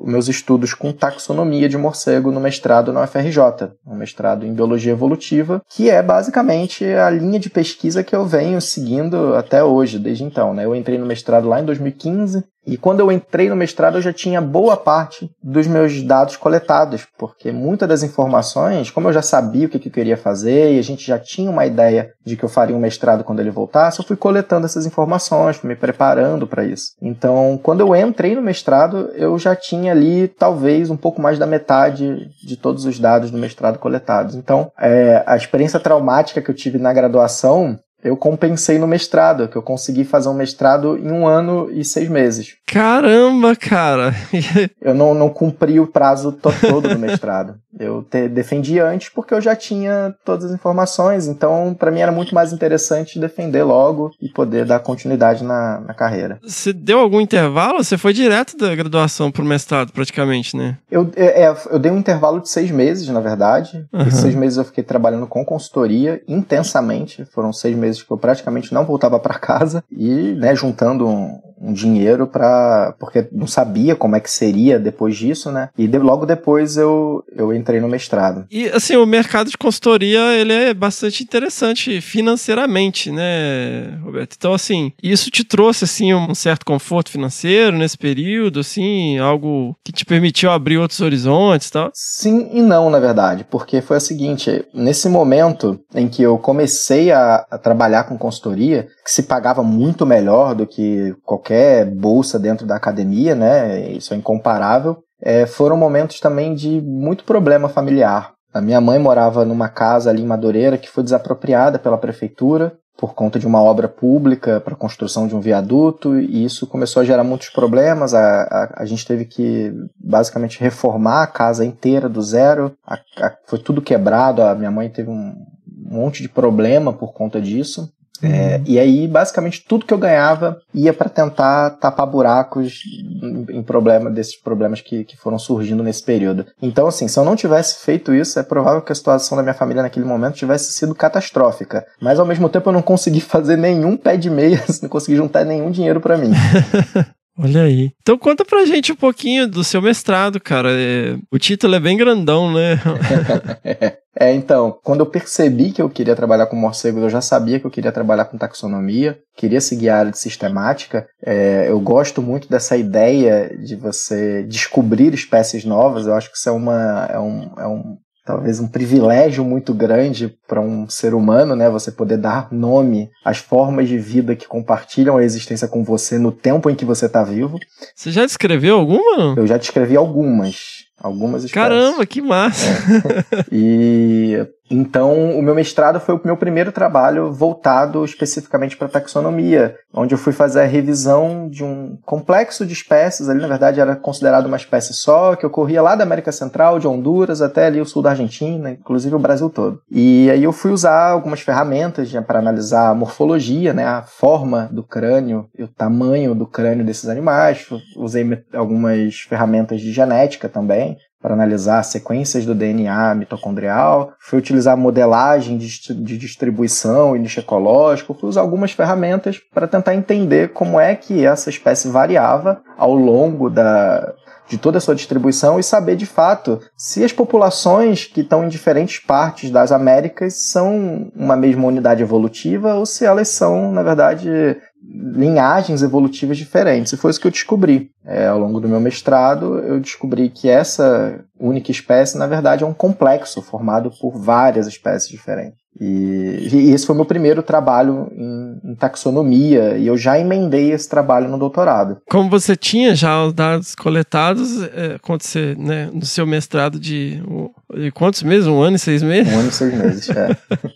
meus estudos com taxonomia de morcego no mestrado na UFRJ, um mestrado em biologia evolutiva, que é basicamente a linha de pesquisa que eu venho seguindo até hoje, desde então, né? Eu entrei no mestrado lá em 2015, e quando eu entrei no mestrado eu já tinha boa parte dos meus dados coletados, porque muitas das informações, como eu já sabia o que eu queria fazer, e a gente já tinha uma ideia de que eu faria um mestrado quando ele voltasse, eu fui coletando essas informações, fui me preparando para isso. Então, quando eu entrei no mestrado, eu já tinha ali, talvez, um pouco mais da metade de todos os dados do mestrado coletados. Então, a experiência traumática que eu tive na graduação, eu compensei no mestrado, que eu consegui fazer um mestrado em 1 ano e 6 meses. Caramba, cara! Eu não cumpri o prazo todo do mestrado. Eu defendi antes porque eu já tinha todas as informações, então para mim era muito mais interessante defender logo e poder dar continuidade na carreira. Você deu algum intervalo? Você foi direto da graduação pro mestrado, praticamente, né? Eu dei um intervalo de 6 meses, na verdade. Uhum. Esses 6 meses eu fiquei trabalhando com consultoria intensamente. Foram 6 meses que eu praticamente não voltava para casa e, né, juntando um dinheiro porque não sabia como é que seria depois disso, né? E logo depois eu entrei no mestrado. E, assim, o mercado de consultoria, ele é bastante interessante financeiramente, né, Roberto? Então, assim, isso te trouxe, assim, um certo conforto financeiro nesse período, assim, algo que te permitiu abrir outros horizontes e tal? Sim e não, na verdade, porque foi o seguinte, nesse momento em que eu comecei a trabalhar com consultoria, que se pagava muito melhor do que qualquer bolsa dentro da academia, né? Isso é incomparável. Foram momentos também de muito problema familiar. A minha mãe morava numa casa ali em Madureira que foi desapropriada pela prefeitura por conta de uma obra pública para a construção de um viaduto, e isso começou a gerar muitos problemas. A gente teve que basicamente reformar a casa inteira do zero, foi tudo quebrado, a minha mãe teve um monte de problema por conta disso. E aí, basicamente, tudo que eu ganhava ia para tentar tapar buracos desses problemas que foram surgindo nesse período. Então, assim, se eu não tivesse feito isso, é provável que a situação da minha família naquele momento tivesse sido catastrófica. Mas, ao mesmo tempo, eu não consegui fazer nenhum pé de meia, não consegui juntar nenhum dinheiro para mim. Olha aí. Então conta pra gente um pouquinho do seu mestrado, cara. O título é bem grandão, né? Então, quando eu percebi que eu queria trabalhar com morcegos, eu já sabia que eu queria trabalhar com taxonomia, queria seguir a área de sistemática. Eu gosto muito dessa ideia de você descobrir espécies novas. Eu acho que isso talvez um privilégio muito grande para um ser humano, né? Você poder dar nome às formas de vida que compartilham a existência com você no tempo em que você está vivo. Você já descreveu alguma? Eu já descrevi algumas espécies. Caramba, que massa! E então o meu mestrado foi o meu primeiro trabalho voltado especificamente para taxonomia, onde eu fui fazer a revisão de um complexo de espécies. Ali, na verdade, era considerado uma espécie só, que ocorria lá da América Central, de Honduras até ali o sul da Argentina, inclusive o Brasil todo. E aí eu fui usar algumas ferramentas para analisar a morfologia, né, a forma do crânio e o tamanho do crânio desses animais. Usei algumas ferramentas de genética também, para analisar sequências do DNA mitocondrial, fui utilizar modelagem de distribuição e nicho ecológico, fui usar algumas ferramentas para tentar entender como é que essa espécie variava ao longo de toda a sua distribuição e saber de fato se as populações que estão em diferentes partes das Américas são uma mesma unidade evolutiva ou se elas são, na verdade, linhagens evolutivas diferentes. E foi isso que eu descobri. Ao longo do meu mestrado, eu descobri que essa única espécie, na verdade, é um complexo formado por várias espécies diferentes. E esse foi o meu primeiro trabalho em taxonomia, e eu já emendei esse trabalho no doutorado. Como você tinha já os dados coletados, quando você, né, no seu mestrado de quantos meses? 1 ano e 6 meses? 1 ano e 6 meses,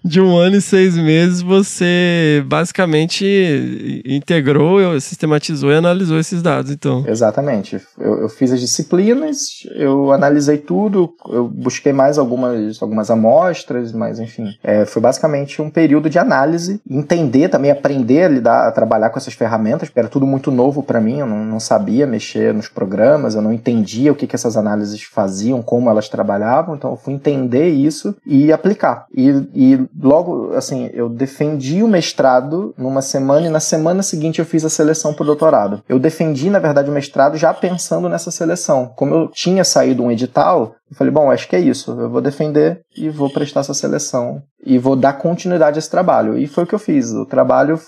de 1 ano e 6 meses, você basicamente integrou, sistematizou e analisou esses dados, então. Exatamente. Eu fiz as disciplinas, eu analisei tudo, eu busquei mais algumas amostras, mas enfim. Foi basicamente um período de análise, entender também, aprender a lidar, a trabalhar com essas ferramentas, porque era tudo muito novo para mim, eu não sabia mexer nos programas, eu não entendia o que essas análises faziam, como elas trabalhavam, então eu fui entender isso e aplicar. E logo, assim, eu defendi o mestrado numa semana e na semana seguinte eu fiz a seleção para o doutorado. Eu defendi, na verdade, o mestrado já pensando nessa seleção. Como eu tinha saído um edital, eu falei, bom, acho que é isso, eu vou defender e vou prestar essa seleção e vou dar continuidade a esse trabalho. E foi o que eu fiz. O trabalho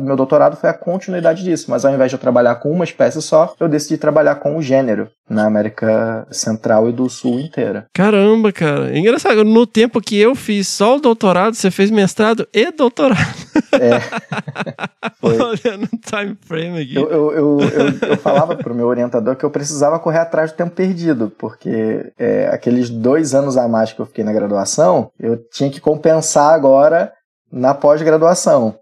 meu doutorado foi a continuidade disso, mas ao invés de eu trabalhar com uma espécie só, eu decidi trabalhar com o gênero na América Central e do Sul inteira. Caramba, cara. É engraçado, no tempo que eu fiz só o doutorado, você fez mestrado e doutorado. Olhando o time frame aqui. Eu falava pro meu orientador que eu precisava correr atrás do tempo perdido, porque aqueles 2 anos a mais que eu fiquei na graduação, eu tinha que compensar agora na pós-graduação.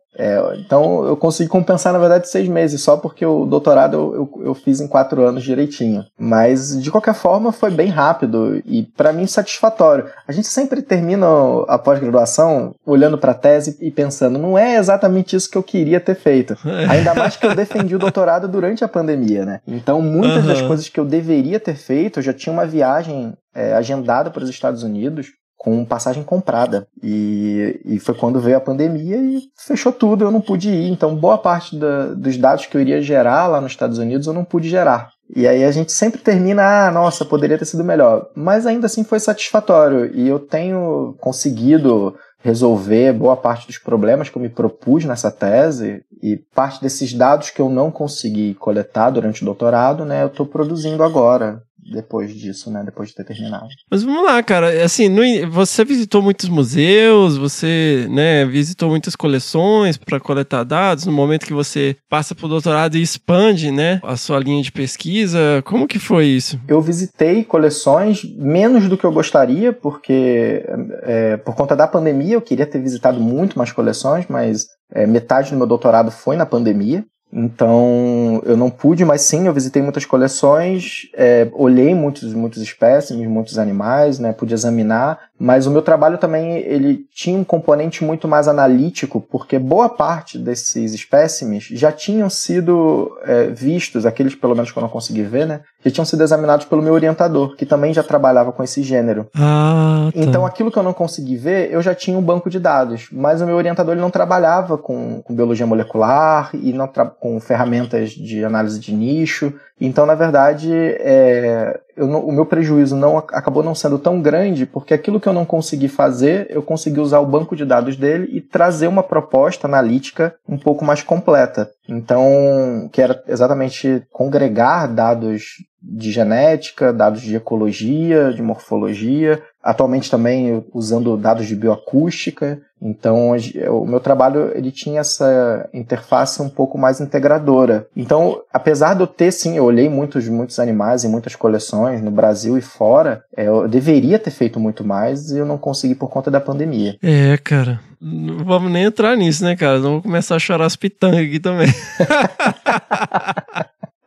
Então eu consegui compensar, na verdade, 6 meses, só porque o doutorado eu fiz em 4 anos direitinho. Mas, de qualquer forma, foi bem rápido e, para mim, satisfatório. A gente sempre termina a pós-graduação olhando para a tese e pensando, não é exatamente isso que eu queria ter feito. Ainda mais que eu defendi o doutorado durante a pandemia, né? Então, muitas das coisas que eu deveria ter feito, eu já tinha uma viagem agendada para os Estados Unidos, com passagem comprada. E foi quando veio a pandemia e fechou tudo, eu não pude ir. Então, boa parte dos dados que eu iria gerar lá nos Estados Unidos, eu não pude gerar. E aí a gente sempre termina, nossa, poderia ter sido melhor. Mas ainda assim foi satisfatório. E eu tenho conseguido resolver boa parte dos problemas que eu me propus nessa tese. E parte desses dados que eu não consegui coletar durante o doutorado, né, eu estou produzindo agora. Depois disso, né? Depois de ter terminado. Mas vamos lá, cara. Assim, você visitou muitos museus, você, né, visitou muitas coleções para coletar dados. No momento que você passa pro doutorado e expande, né, a sua linha de pesquisa, como que foi isso? Eu visitei coleções menos do que eu gostaria, porque por conta da pandemia eu queria ter visitado muito mais coleções, mas metade do meu doutorado foi na pandemia. Então, eu não pude, mas sim, eu visitei muitas coleções, olhei muitos espécimes, muitos animais, né, pude examinar, mas o meu trabalho também, ele tinha um componente muito mais analítico, porque boa parte desses espécimes já tinham sido vistos, aqueles pelo menos que eu não consegui ver, né, já tinham sido examinados pelo meu orientador, que também já trabalhava com esse gênero. Ah, tá. Então, aquilo que eu não consegui ver, eu já tinha um banco de dados, mas o meu orientador ele não trabalhava com biologia molecular e não com ferramentas de análise de nicho. Então, na verdade, o meu prejuízo acabou não sendo tão grande, porque aquilo que eu não consegui fazer, eu consegui usar o banco de dados dele e trazer uma proposta analítica um pouco mais completa. Então, que era exatamente congregar dados de genética, dados de ecologia, de morfologia, atualmente também usando dados de bioacústica. Então, o meu trabalho ele tinha essa interface um pouco mais integradora. Então, apesar de eu ter, sim, eu olhei muitos animais em muitas coleções, no Brasil e fora, eu deveria ter feito muito mais e eu não consegui por conta da pandemia. Cara, não vamos nem entrar nisso, né, cara? Vamos começar a chorar as pitangas aqui também.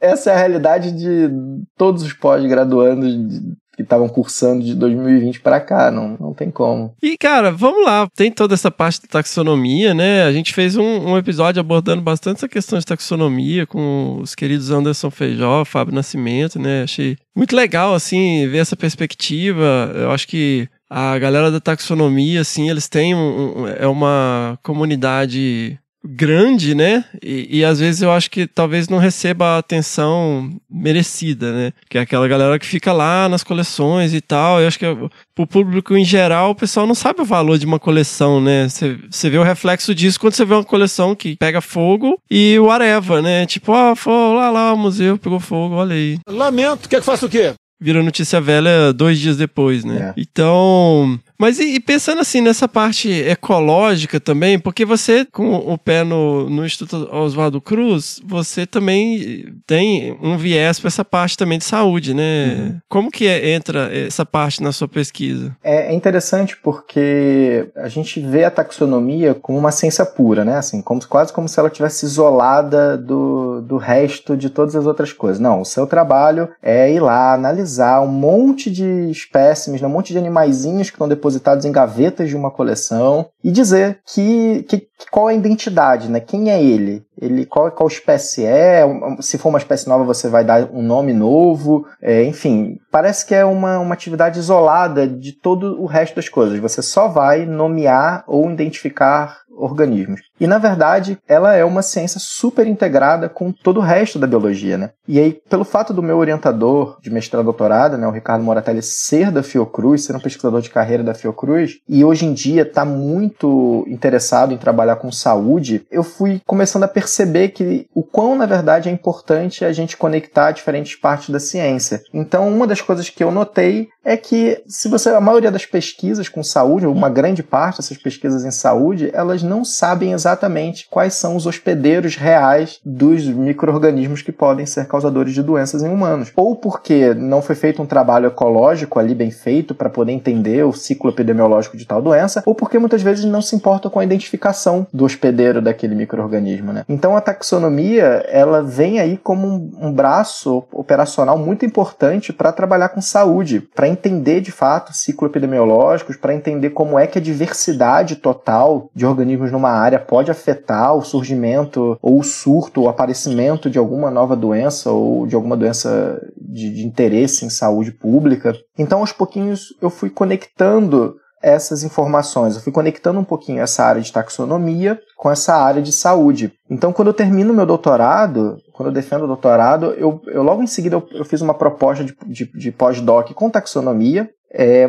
Essa é a realidade de todos os pós-graduandos que estavam cursando de 2020 para cá, não tem como. E, cara, vamos lá, tem toda essa parte da taxonomia, né? A gente fez um episódio abordando bastante essa questão de taxonomia com os queridos Anderson Feijó, Fábio Nascimento, né? Achei muito legal, assim, ver essa perspectiva. Eu acho que a galera da taxonomia, assim, eles têm uma comunidade grande, né? E às vezes eu acho que talvez não receba a atenção merecida, né? Que é aquela galera que fica lá nas coleções e tal. Eu acho que pro público em geral, o pessoal não sabe o valor de uma coleção, né? Você vê o reflexo disso quando você vê uma coleção que pega fogo e o areva, né? Tipo, foi lá, o museu pegou fogo, olha aí. Lamento, quer que faça o quê? Vira notícia velha 2 dias depois, né? Então, Mas e pensando assim nessa parte ecológica também, porque você, com o pé no Instituto Oswaldo Cruz, você também tem um viés para essa parte também de saúde, né? Como que entra essa parte na sua pesquisa? É interessante porque a gente vê a taxonomia como uma ciência pura, né? Assim, quase como se ela tivesse isolada do resto de todas as outras coisas. Não, o seu trabalho é ir lá, analisar um monte de espécimes, um monte de animaizinhos que estão depositados em gavetas de uma coleção e dizer qual é a identidade, né? Quem é ele? Qual espécie é? Se for uma espécie nova, você vai dar um nome novo. Enfim, parece que é uma atividade isolada de todo o resto das coisas. Você só vai nomear ou identificar organismos. E, na verdade, ela é uma ciência super integrada com todo o resto da biologia, né? E aí, pelo fato do meu orientador de mestrado e doutorado, né, o Ricardo Moratelli, ser da Fiocruz, ser um pesquisador de carreira da Fiocruz, e hoje em dia está muito interessado em trabalhar com saúde, eu fui começando a perceber que o quão, na verdade, é importante a gente conectar diferentes partes da ciência. Então, uma das coisas que eu notei é que a maioria das pesquisas com saúde, ou uma grande parte dessas pesquisas em saúde, elas não sabem exatamente quais são os hospedeiros reais dos micro-organismos que podem ser causadores de doenças em humanos. Ou porque não foi feito um trabalho ecológico ali bem feito para poder entender o ciclo epidemiológico de tal doença, ou porque muitas vezes não se importa com a identificação do hospedeiro daquele micro-organismo, né? Então a taxonomia, ela vem aí como um braço operacional muito importante para trabalhar com saúde, para entender de fato ciclo epidemiológicos, para entender como é que a diversidade total de organismos numa área pode afetar o surgimento ou o surto, o aparecimento de alguma nova doença ou de alguma doença de interesse em saúde pública. Então, aos pouquinhos, eu fui conectando essas informações, eu fui conectando um pouquinho essa área de taxonomia com essa área de saúde. Então, quando eu termino meu doutorado, quando eu defendo o doutorado, eu logo em seguida eu fiz uma proposta de pós-doc com taxonomia,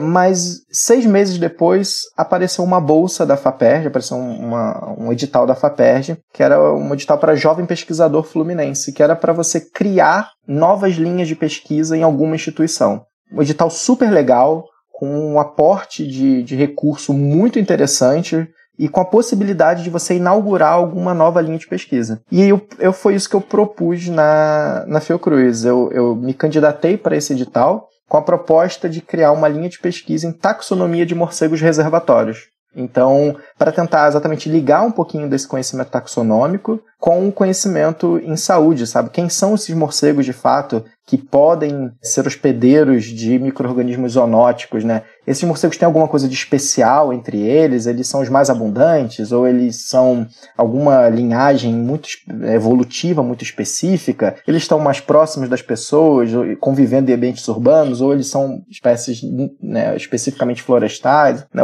mas 6 meses depois apareceu uma bolsa da FAPERJ, apareceu um edital da FAPERJ, que era um edital para jovem pesquisador fluminense, que era para você criar novas linhas de pesquisa em alguma instituição. Um edital super legal, com um aporte de recurso muito interessante e com a possibilidade de você inaugurar alguma nova linha de pesquisa. E foi isso que eu propus na Fiocruz. Eu me candidatei para esse edital com a proposta de criar uma linha de pesquisa em taxonomia de morcegos reservatórios. Então, para tentar exatamente ligar um pouquinho desse conhecimento taxonômico com o conhecimento em saúde, sabe? Quem são esses morcegos, de fato, que podem ser hospedeiros de micro-organismos zoonóticos, né? Esses morcegos têm alguma coisa de especial entre eles? Eles são os mais abundantes? Ou eles são alguma linhagem muito evolutiva, muito específica? Eles estão mais próximos das pessoas, convivendo em ambientes urbanos? Ou eles são espécies, né, especificamente florestais? Né?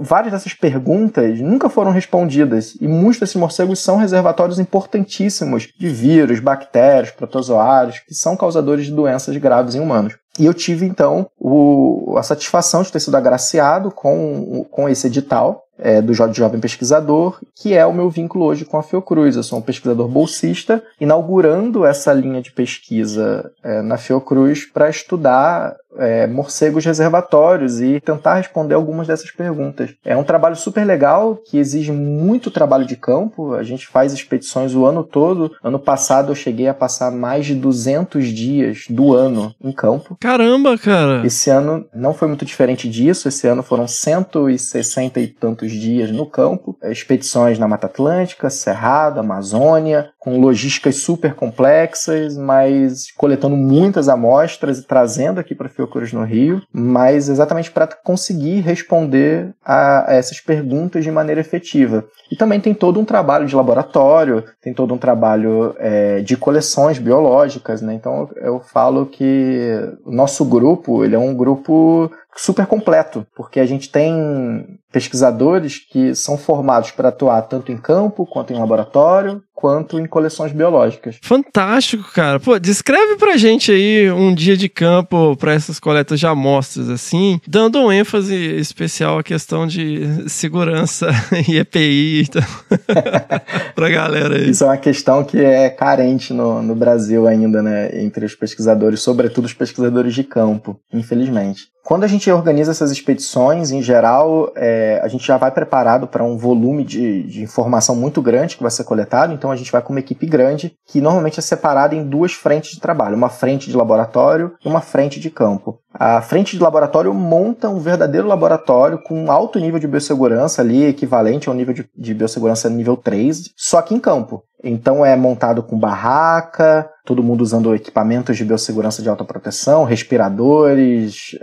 Várias dessas perguntas nunca foram respondidas. E muitos desses morcegos são reservatórios importantíssimos de vírus, bactérias, protozoários, que são causadores de doenças graves em humanos. E eu tive, então, a satisfação de ter sido agraciado com esse edital do Jovem Pesquisador, que é o meu vínculo hoje com a Fiocruz. Eu sou um pesquisador bolsista, inaugurando essa linha de pesquisa na Fiocruz para estudar morcegos reservatórios e tentar responder algumas dessas perguntas. É um trabalho super legal, que exige muito trabalho de campo. A gente faz expedições o ano todo. Ano passado eu cheguei a passar mais de 200 dias do ano em campo. Caramba, cara! Esse ano não foi muito diferente disso. Esse ano foram 160 e tantos dias no campo. Expedições na Mata Atlântica, Cerrado, Amazônia, com logísticas super complexas, mas coletando muitas amostras e trazendo aqui para a Fiocruz no Rio, mas exatamente para conseguir responder a essas perguntas de maneira efetiva. E também tem todo um trabalho de laboratório, tem todo um trabalho de coleções biológicas, né? Então eu falo que o nosso grupo, ele é um grupo super completo, porque a gente tem pesquisadores que são formados para atuar tanto em campo, quanto em laboratório, quanto em coleções biológicas. Fantástico, cara. Pô, descreve pra gente aí um dia de campo para essas coletas de amostras, assim, dando um ênfase especial à questão de segurança e EPI então, pra galera aí. Isso é uma questão que é carente no Brasil ainda, né, entre os pesquisadores, sobretudo os pesquisadores de campo, infelizmente. Quando a gente organiza essas expedições, em geral, a gente já vai preparado para um volume de informação muito grande que vai ser coletado, então a gente vai com uma equipe grande, que normalmente é separada em 2 frentes de trabalho, uma frente de laboratório e uma frente de campo. A frente de laboratório monta um verdadeiro laboratório com alto nível de biossegurança ali, equivalente ao nível de biossegurança nível 3, só que em campo. Então é montado com barraca, todo mundo usando equipamentos de biossegurança de alta proteção, respiradores,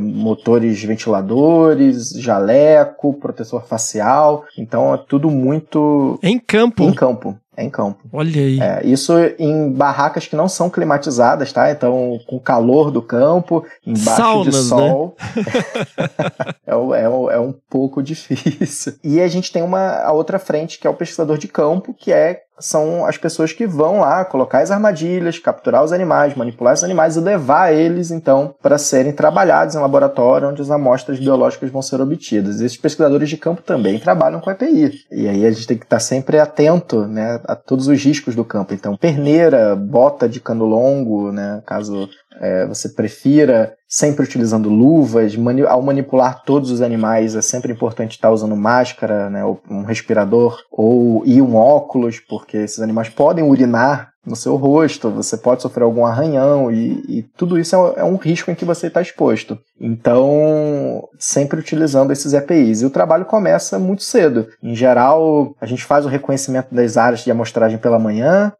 motores ventiladores, jaleco, protetor facial. Então é tudo muito... Em campo? Em campo. É em campo. Olha aí. Isso em barracas que não são climatizadas, tá? Então, com o calor do campo, embaixo Saunas, de sol. Né? é um pouco difícil. E a gente tem a outra frente, que é o pesquisador de campo, que são as pessoas que vão lá colocar as armadilhas, capturar os animais, manipular os animais e levar eles, então, para serem trabalhados em laboratório, onde as amostras biológicas vão ser obtidas. Esses pesquisadores de campo também trabalham com EPI. E aí a gente tem que estar sempre atento, né, a todos os riscos do campo. Então, perneira, bota de cano longo, né, caso você prefira, sempre utilizando luvas. Ao manipular todos os animais, é sempre importante estar usando máscara, né, um respirador e um óculos, porque esses animais podem urinar no seu rosto, você pode sofrer algum arranhão e tudo isso é um risco em que você está exposto. Então, sempre utilizando esses EPIs. E o trabalho começa muito cedo. Em geral, a gente faz o reconhecimento das áreas de amostragem pela manhã,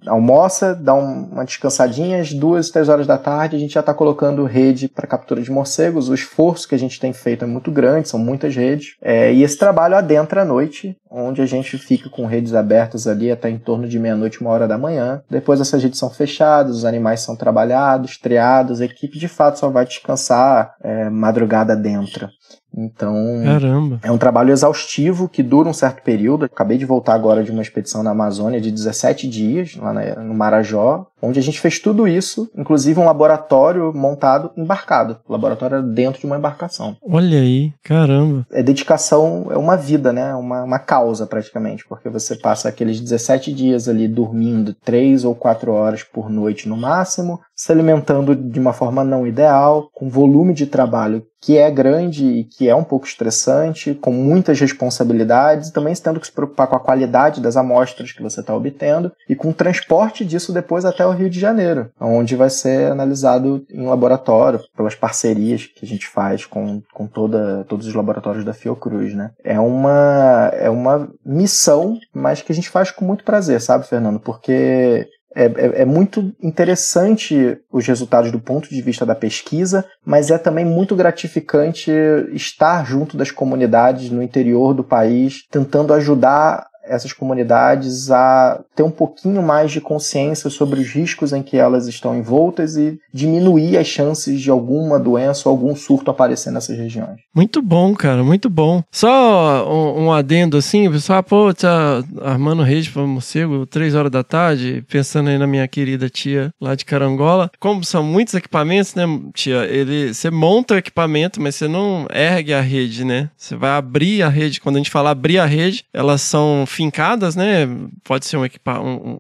almoça, dá uma descansadinha, às 2, 3 horas da tarde, a gente já está colocando rede para captura de morcegos. O esforço que a gente tem feito é muito grande, são muitas redes. E esse trabalho adentra à noite, onde a gente fica com redes abertas ali até em torno de meia-noite, 1h da manhã. Depois essas redes são fechadas, os animais são trabalhados, triados, a equipe de fato só vai descansar madrugada dentro. Então, caramba, é um trabalho exaustivo que dura um certo período. Acabei de voltar agora de uma expedição na Amazônia de 17 dias, lá no Marajó, onde a gente fez tudo isso, inclusive um laboratório montado embarcado. O laboratório era dentro de uma embarcação. Olha aí, caramba. Dedicação, é uma vida, né? Uma causa praticamente, porque você passa aqueles 17 dias ali dormindo 3 ou 4 horas por noite no máximo, se alimentando de uma forma não ideal, com volume de trabalho que é grande e que é um pouco estressante, com muitas responsabilidades, e também tendo que se preocupar com a qualidade das amostras que você está obtendo e com o transporte disso depois até o Rio de Janeiro, onde vai ser analisado em laboratório, pelas parcerias que a gente faz com todos os laboratórios da Fiocruz, né? É uma missão, mas que a gente faz com muito prazer, sabe, Fernando? Porque é muito interessante os resultados do ponto de vista da pesquisa, mas é também muito gratificante estar junto das comunidades no interior do país, tentando ajudar essas comunidades a ter um pouquinho mais de consciência sobre os riscos em que elas estão envoltas e diminuir as chances de alguma doença ou algum surto aparecer nessas regiões. Muito bom, cara, muito bom. Só um adendo assim, o pessoal, tá armando rede para morcego 3 horas da tarde, pensando aí na minha querida tia lá de Carangola. Como são muitos equipamentos, né, tia? Você monta o equipamento, mas você não ergue a rede, né? Você vai abrir a rede. Quando a gente fala abrir a rede, elas são fincadas, né? Pode ser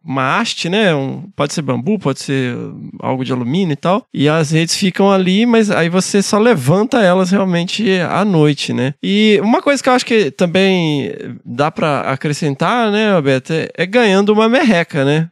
uma haste, né? Pode ser bambu, pode ser algo de alumínio e tal. E as redes ficam ali, mas aí você só levanta elas realmente à noite, né? E uma coisa que eu acho que também dá pra acrescentar, né, Roberto, é ganhando uma merreca, né?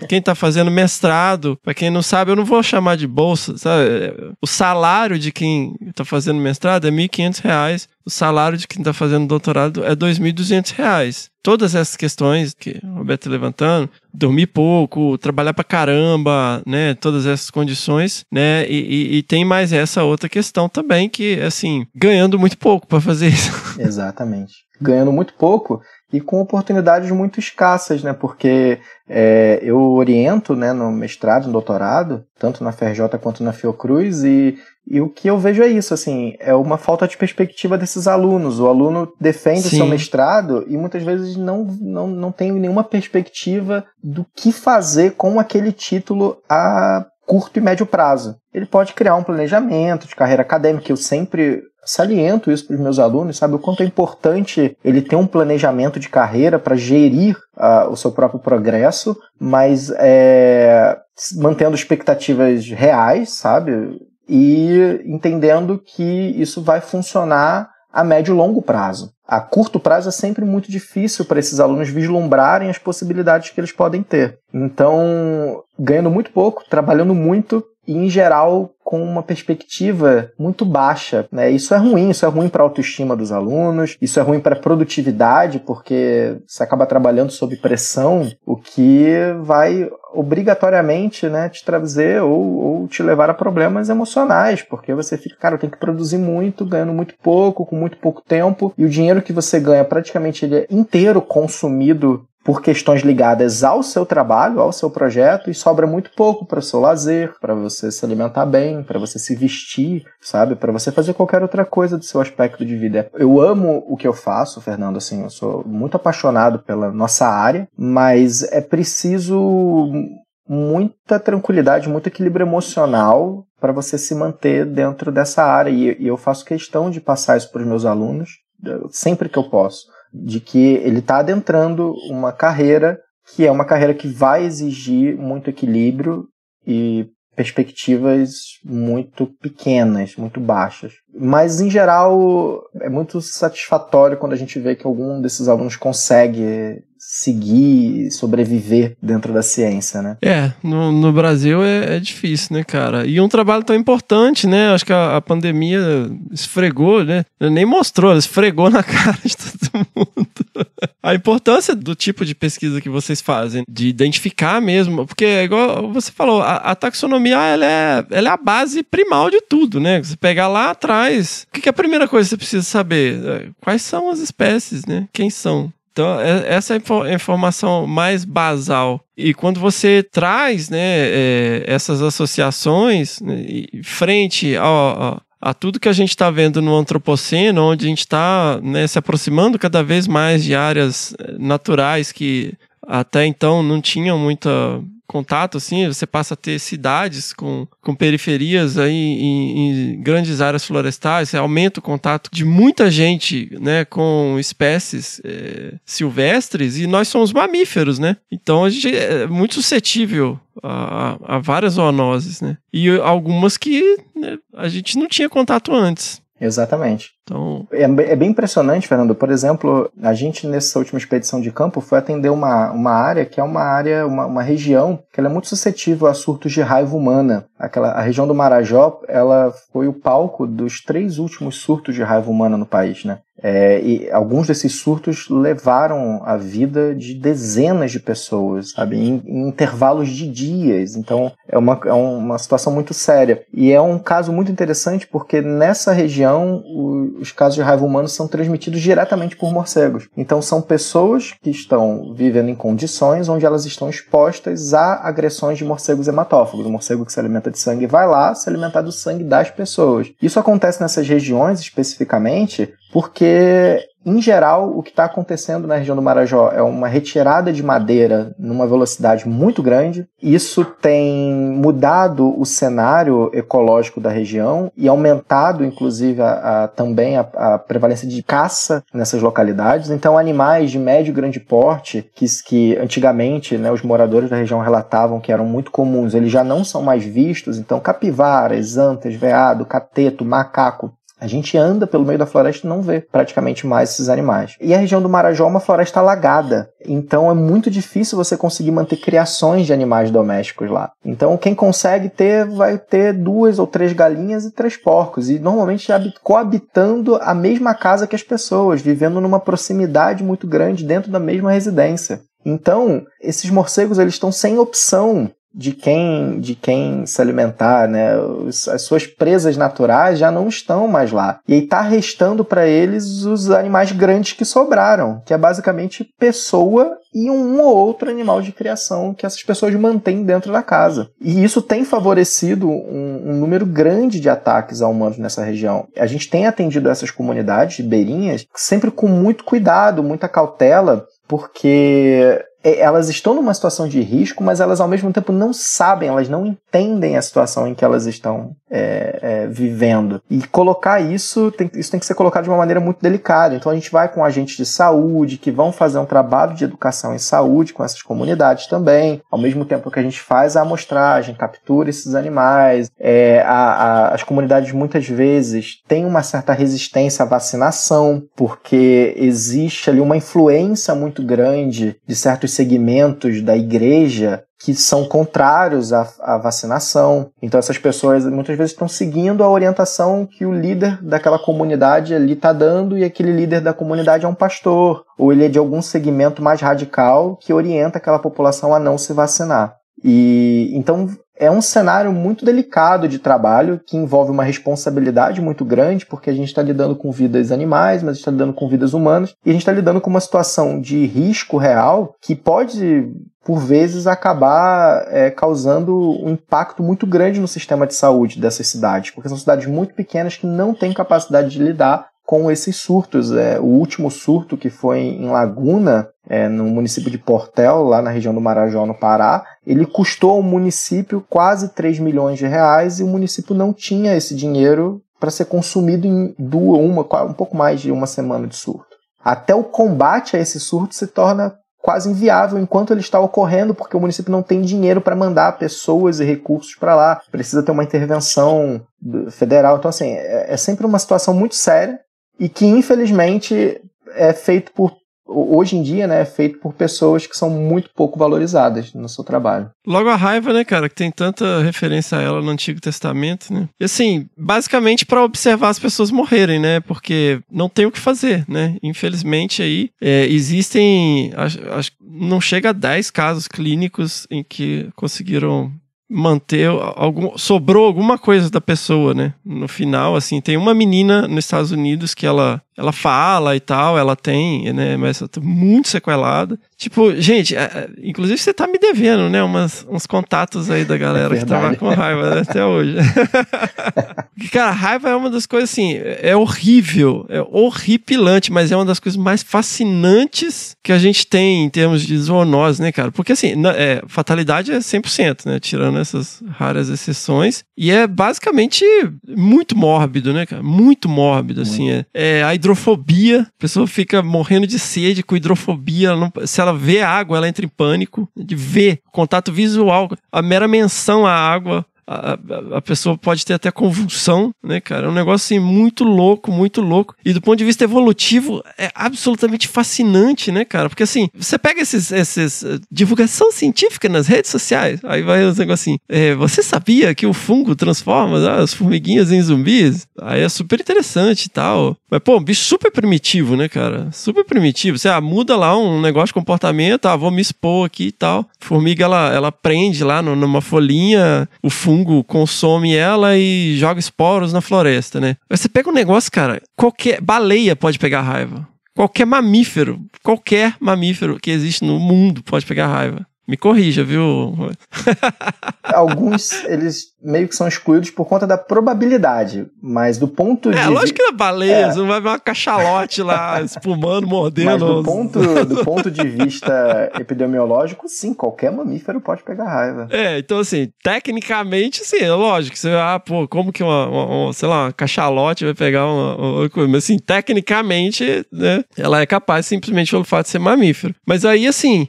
Quem tá fazendo mestrado, pra quem não sabe, eu não vou chamar de bolsa, sabe? O salário de quem tá fazendo mestrado é R$1.500. O salário de quem está fazendo doutorado é R$2.200. Todas essas questões que o Roberto está levantando, dormir pouco, trabalhar pra caramba, né? Todas essas condições, né? E tem mais essa outra questão também, que, assim, ganhando muito pouco para fazer isso. Exatamente. Ganhando muito pouco e com oportunidades muito escassas, né? Porque eu oriento, né, no mestrado, no doutorado, tanto na FRJ quanto na Fiocruz, e o que eu vejo é isso, assim, é uma falta de perspectiva desses alunos. O aluno defende o seu mestrado e muitas vezes não tem nenhuma perspectiva do que fazer com aquele título a curto e médio prazo. Ele pode criar um planejamento de carreira acadêmica. Eu sempre saliento isso para os meus alunos, sabe? O quanto é importante ele ter um planejamento de carreira para gerir o seu próprio progresso, mas mantendo expectativas reais, sabe? e entendendo que isso vai funcionar a médio e longo prazo. A curto prazo é sempre muito difícil para esses alunos vislumbrarem as possibilidades que eles podem ter. Então, ganhando muito pouco, trabalhando muito e, em geral, com uma perspectiva muito baixa, né? Isso é ruim para a autoestima dos alunos, isso é ruim para a produtividade, porque você acaba trabalhando sob pressão, o que vai obrigatoriamente, né, te trazer ou te levar a problemas emocionais, porque você fica, cara, eu tenho que produzir muito, ganhando muito pouco, com muito pouco tempo, e o dinheiro que você ganha praticamente ele é inteiro consumido por questões ligadas ao seu trabalho, ao seu projeto, e sobra muito pouco para o seu lazer, para você se alimentar bem, para você se vestir, sabe? Para você fazer qualquer outra coisa do seu aspecto de vida. Eu amo o que eu faço, Fernando, assim, eu sou muito apaixonado pela nossa área, mas é preciso muita tranquilidade, muito equilíbrio emocional para você se manter dentro dessa área, e eu faço questão de passar isso para os meus alunos, sempre que eu posso, de que ele está adentrando uma carreira que é uma carreira que vai exigir muito equilíbrio e perspectivas muito pequenas, muito baixas. Mas, em geral, é muito satisfatório quando a gente vê que algum desses alunos consegue seguir e sobreviver dentro da ciência, né? No Brasil é difícil, né, cara? E um trabalho tão importante, né? Acho que a pandemia esfregou, né? Nem mostrou, ela esfregou na cara de todo mundo. A importância do tipo de pesquisa que vocês fazem, de identificar mesmo, porque é igual você falou, a taxonomia ela é a base primal de tudo, né? Você pegar lá atrás, o que é a primeira coisa que você precisa saber? Quais são as espécies, né? Quem são? Então, essa é a informação mais basal. E quando você traz, né, essas associações, né, frente a tudo que a gente está vendo no antropoceno, onde a gente está, né, se aproximando cada vez mais de áreas naturais que até então não tinham muita contato, assim, você passa a ter cidades com periferias aí em grandes áreas florestais, você aumenta o contato de muita gente, né, com espécies silvestres, e nós somos mamíferos, né? Então a gente é muito suscetível a várias zoonoses, né? E algumas que, né, a gente não tinha contato antes. Exatamente. Então... É bem impressionante, Fernando. Por exemplo, a gente nessa última expedição de campo foi atender uma área que é uma região que ela é muito suscetível a surtos de raiva humana. A região do Marajó, ela foi o palco dos 3 últimos surtos de raiva humana no país, né? E alguns desses surtos levaram a vida de dezenas de pessoas, sabe? Em intervalos de dias. Então, é uma situação muito séria. E é um caso muito interessante porque nessa região os casos de raiva humana são transmitidos diretamente por morcegos. Então, são pessoas que estão vivendo em condições onde elas estão expostas a agressões de morcegos hematófagos. O morcego que se alimenta de sangue vai lá se alimentar do sangue das pessoas. Isso acontece nessas regiões especificamente porque, em geral, o que está acontecendo na região do Marajó é uma retirada de madeira numa velocidade muito grande. Isso tem mudado o cenário ecológico da região e aumentado, inclusive, também a prevalência de caça nessas localidades. Então, animais de médio e grande porte, que antigamente, né, os moradores da região relatavam que eram muito comuns, eles já não são mais vistos. Então, capivaras, antas, veado, cateto, macaco. A gente anda pelo meio da floresta e não vê praticamente mais esses animais. E a região do Marajó é uma floresta alagada, então é muito difícil você conseguir manter criações de animais domésticos lá. Então quem consegue ter, vai ter 2 ou 3 galinhas e 3 porcos, e normalmente coabitando a mesma casa que as pessoas, vivendo numa proximidade muito grande dentro da mesma residência. Então, esses morcegos eles estão sem opção de quem se alimentar, né? As suas presas naturais já não estão mais lá. E aí está restando para eles os animais grandes que sobraram, que é basicamente pessoa e um ou outro animal de criação que essas pessoas mantêm dentro da casa. E isso tem favorecido um número grande de ataques a humanos nessa região. A gente tem atendido essas comunidades ribeirinhas sempre com muito cuidado, muita cautela, porque elas estão numa situação de risco, mas elas ao mesmo tempo não sabem, elas não entendem a situação em que elas estão vivendo. E colocar isso tem que ser colocado de uma maneira muito delicada. Então a gente vai com agentes de saúde que vão fazer um trabalho de educação em saúde com essas comunidades também, ao mesmo tempo que a gente faz a amostragem, captura esses animais. As comunidades muitas vezes têm uma certa resistência à vacinação, porque existe ali uma influência muito grande de certos segmentos da igreja que são contrários à vacinação. Então essas pessoas muitas vezes estão seguindo a orientação que o líder daquela comunidade ali está dando, e aquele líder da comunidade é um pastor, ou ele é de algum segmento mais radical que orienta aquela população a não se vacinar. E então é um cenário muito delicado de trabalho, que envolve uma responsabilidade muito grande, porque a gente está lidando com vidas animais, mas a gente está lidando com vidas humanas, e a gente está lidando com uma situação de risco real que pode, por vezes, acabar causando um impacto muito grande no sistema de saúde dessas cidades, porque são cidades muito pequenas que não têm capacidade de lidar com esses surtos. O último surto, que foi em Laguna, no município de Portel, lá na região do Marajó, no Pará, ele custou ao município quase 3 milhões de reais, e o município não tinha esse dinheiro para ser consumido em um pouco mais de uma semana de surto. Até o combate a esse surto se torna quase inviável enquanto ele está ocorrendo, porque o município não tem dinheiro para mandar pessoas e recursos para lá, precisa ter uma intervenção federal. Então, assim, é sempre uma situação muito séria, e que, infelizmente, hoje em dia, né, é feito por pessoas que são muito pouco valorizadas no seu trabalho. Logo a raiva, né, cara, que tem tanta referência a ela no Antigo Testamento, né? E assim, basicamente para observar as pessoas morrerem, né, porque não tem o que fazer, né? Infelizmente aí existem, acho, não chega a 10 casos clínicos em que conseguiram manter sobrou alguma coisa da pessoa, né? No final, assim, tem uma menina nos Estados Unidos que ela fala e tal, ela tem, né? Mas ela tá muito sequelada. Tipo, gente, inclusive você tá me devendo, né? Uns contatos aí da galera que tava com raiva, né? Até hoje. Cara, raiva é uma das coisas, assim, é horrível, é horripilante, mas é uma das coisas mais fascinantes que a gente tem em termos de zoonose, né, cara? Porque, assim, fatalidade é 100%, né? Tirando essas raras exceções. E é basicamente muito mórbido, né, cara? Muito mórbido, assim. A hidrofobia, a pessoa fica morrendo de sede com hidrofobia, se ela vê água, ela entra em pânico, de ver, contato visual, a mera menção à água, a pessoa pode ter até convulsão, né, cara? É um negócio, assim, muito louco, muito louco. E do ponto de vista evolutivo, é absolutamente fascinante, né, cara? Porque, assim, você pega esses divulgação científica nas redes sociais, aí vai os negócios assim, você sabia que o fungo transforma as formiguinhas em zumbis? Aí é super interessante e tal. Mas, pô, um bicho super primitivo, né, cara? Super primitivo. Você muda lá um negócio de comportamento, vou me expor aqui e tal. Formiga, ela prende lá numa folhinha, o fungo consome ela e joga esporos na floresta, né? Aí você pega um negócio, cara, qualquer baleia pode pegar raiva. Qualquer mamífero que existe no mundo pode pegar raiva. Me corrija, viu? Alguns, eles meio que são excluídos por conta da probabilidade, mas do ponto de... lógico que na baleia, você não vai ver uma cachalote lá espumando, mordendo... Mas do ponto de vista epidemiológico, sim, qualquer mamífero pode pegar raiva. Então, assim, tecnicamente, sim, é lógico. Você, como que uma cachalote vai pegar uma coisa? Mas, assim, tecnicamente, né, ela é capaz simplesmente pelo fato de ser mamífero. Mas aí, assim,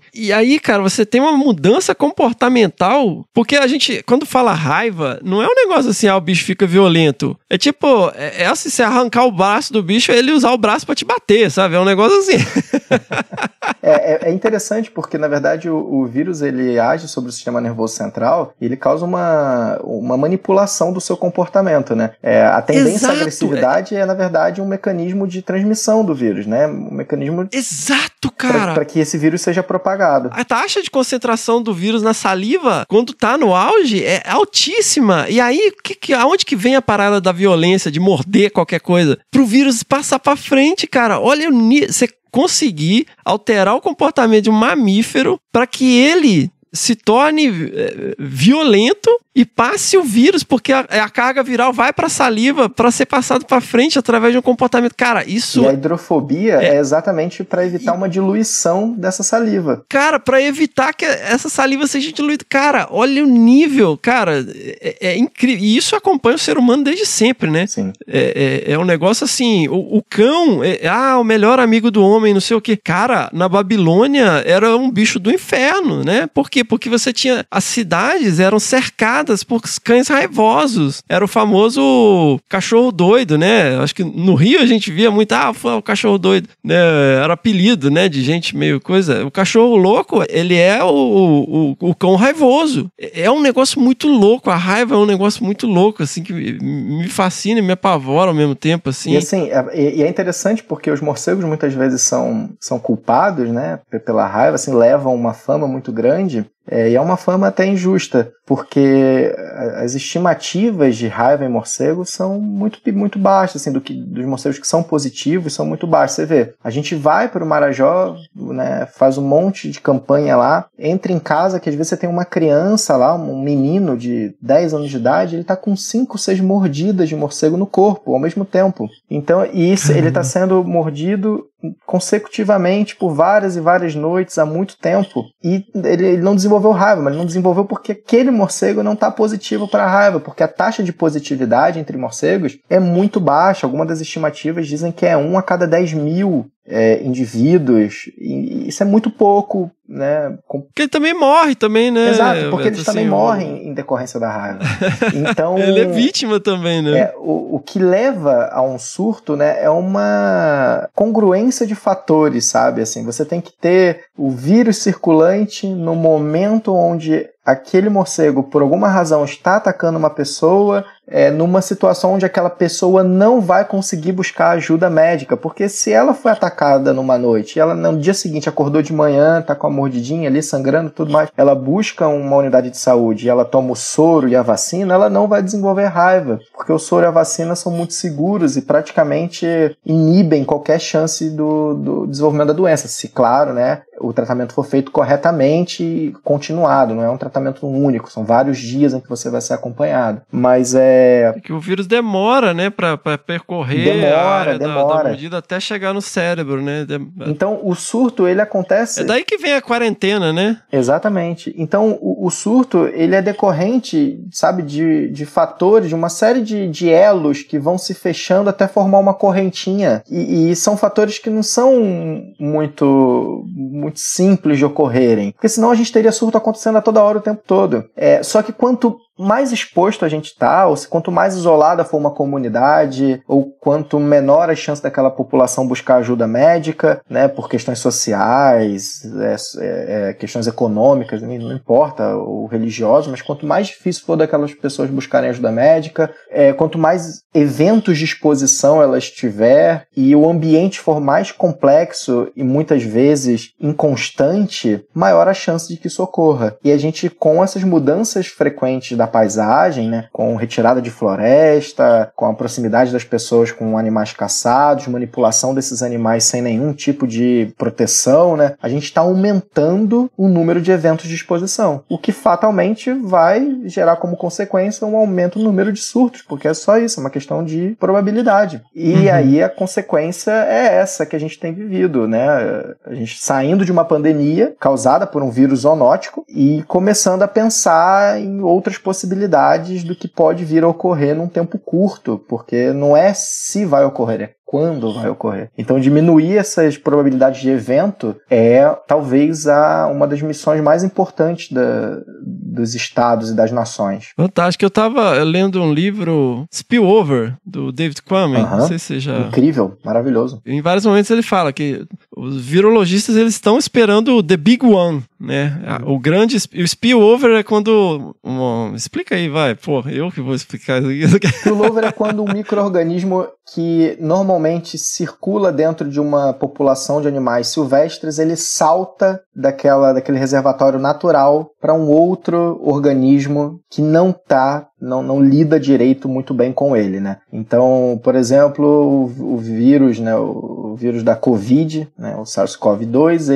cara, você tem uma mudança comportamental, porque a gente, quando fala raiva, não é um negócio assim, o bicho fica violento. É tipo, assim, você arrancar o braço do bicho, ele usar o braço pra te bater, sabe? É um negócio assim. É interessante porque, na verdade, o vírus, ele age sobre o sistema nervoso central e ele causa uma manipulação do seu comportamento, né? A tendência à agressividade na verdade, um mecanismo de transmissão do vírus, né? Um mecanismo... Exato, cara! Para que esse vírus seja propagado. A taxa de concentração do vírus na saliva, quando tá no auge, é altíssima. E aí, aonde que vem a parada da violência, de morder qualquer coisa? Pro vírus passar pra frente, cara. Olha, você conseguir alterar o comportamento de um mamífero para que ele se torne violento e passe o vírus, porque a carga viral vai pra saliva pra ser passado pra frente através de um comportamento. Cara, isso... E a hidrofobia é exatamente pra evitar uma diluição dessa saliva. Cara, pra evitar que essa saliva seja diluída. Cara, olha o nível, cara, é incrível. E isso acompanha o ser humano desde sempre, né? Sim. É um negócio assim, o cão, o melhor amigo do homem, não sei o quê. Cara, na Babilônia era um bicho do inferno, né? Por quê? Porque você tinha... As cidades eram cercadas por cães raivosos. Era o famoso cachorro doido, né? Acho que no Rio a gente via muito, foi o cachorro doido, né? Era apelido, né? De gente meio coisa. O cachorro louco, ele é o cão raivoso. É um negócio muito louco. A raiva é um negócio muito louco, assim, que me fascina e me apavora ao mesmo tempo, assim. E assim, é interessante porque os morcegos muitas vezes são culpados, né? Pela raiva, assim, levam uma fama muito grande. E é uma fama até injusta, porque as estimativas de raiva em morcegos são muito baixas, assim, dos morcegos que são positivos são muito baixas. Você vê, a gente vai para o Marajó, né, faz um monte de campanha lá, entra em casa que às vezes você tem uma criança lá, um menino de 10 anos de idade, ele tá com 5, 6 mordidas de morcego no corpo ao mesmo tempo. Então, isso, ele tá sendo mordido consecutivamente por várias e várias noites há muito tempo, e ele não desenvolveu raiva, mas não desenvolveu porque aquele morcego não está positivo para a raiva, porque a taxa de positividade entre morcegos é muito baixa. Algumas das estimativas dizem que é 1 a cada 10 mil indivíduos, e isso é muito pouco, né? Porque ele também morre também, né? Exato, porque eles também morrem em decorrência da raiva. Então, ele é vítima também, né? O que leva a um surto, né, é uma congruência de fatores, sabe? Assim, você tem que ter o vírus circulante no momento onde aquele morcego, por alguma razão, está atacando uma pessoa, numa situação onde aquela pessoa não vai conseguir buscar ajuda médica, porque se ela foi atacada numa noite e ela no dia seguinte acordou de manhã, tá com a mordidinha ali, sangrando e tudo mais, ela busca uma unidade de saúde e ela toma o soro e a vacina, ela não vai desenvolver raiva, porque o soro e a vacina são muito seguros e praticamente inibem qualquer chance do desenvolvimento da doença, se, claro, né, o tratamento for feito corretamente e continuado, não é um tratamento único, são vários dias em que você vai ser acompanhado, mas é que o vírus demora, né, pra percorrer a área da mordida até chegar no cérebro, né? Então, o surto, ele acontece... É daí que vem a quarentena, né? Exatamente. Então, o surto, ele é decorrente, sabe, de fatores, de uma série de elos que vão se fechando até formar uma correntinha. E são fatores que não são muito simples de ocorrerem. Porque senão a gente teria surto acontecendo a toda hora, o tempo todo. Só que quanto mais exposto a gente está, ou quanto mais isolada for uma comunidade, ou quanto menor a chance daquela população buscar ajuda médica, né, por questões sociais, questões econômicas, não importa, ou religiosas, mas quanto mais difícil for daquelas pessoas buscarem ajuda médica, quanto mais eventos de exposição elas tiver, e o ambiente for mais complexo e muitas vezes inconstante, maior a chance de que isso ocorra. E a gente, com essas mudanças frequentes da paisagem, né, com retirada de floresta, com a proximidade das pessoas com animais caçados, manipulação desses animais sem nenhum tipo de proteção, né, a gente está aumentando o número de eventos de exposição, o que fatalmente vai gerar como consequência um aumento no número de surtos, porque é só isso, é uma questão de probabilidade. E aí a consequência é essa que a gente tem vivido, né, a gente saindo de uma pandemia causada por um vírus zoonótico e começando a pensar em outras possibilidades do que pode vir a ocorrer num tempo curto, porque não é se vai ocorrer, é quando vai ocorrer. Então, diminuir essas probabilidades de evento é talvez uma das missões mais importantes dos estados e das nações. Fantástico. Eu estava lendo um livro, Spillover, do David Quammen. Não sei se você já... Incrível, maravilhoso. Em vários momentos ele fala que os virologistas eles estão esperando o The Big One, né? O grande... O spillover é quando... Explica aí, vai. Pô, eu que vou explicar isso aqui. Spillover é quando um micro-organismo que normalmente circula dentro de uma população de animais silvestres, ele salta daquele reservatório natural para um outro organismo que não lida direito muito bem com ele, né? Então, por exemplo, o vírus, né, o o vírus da Covid, né, o SARS-CoV-2,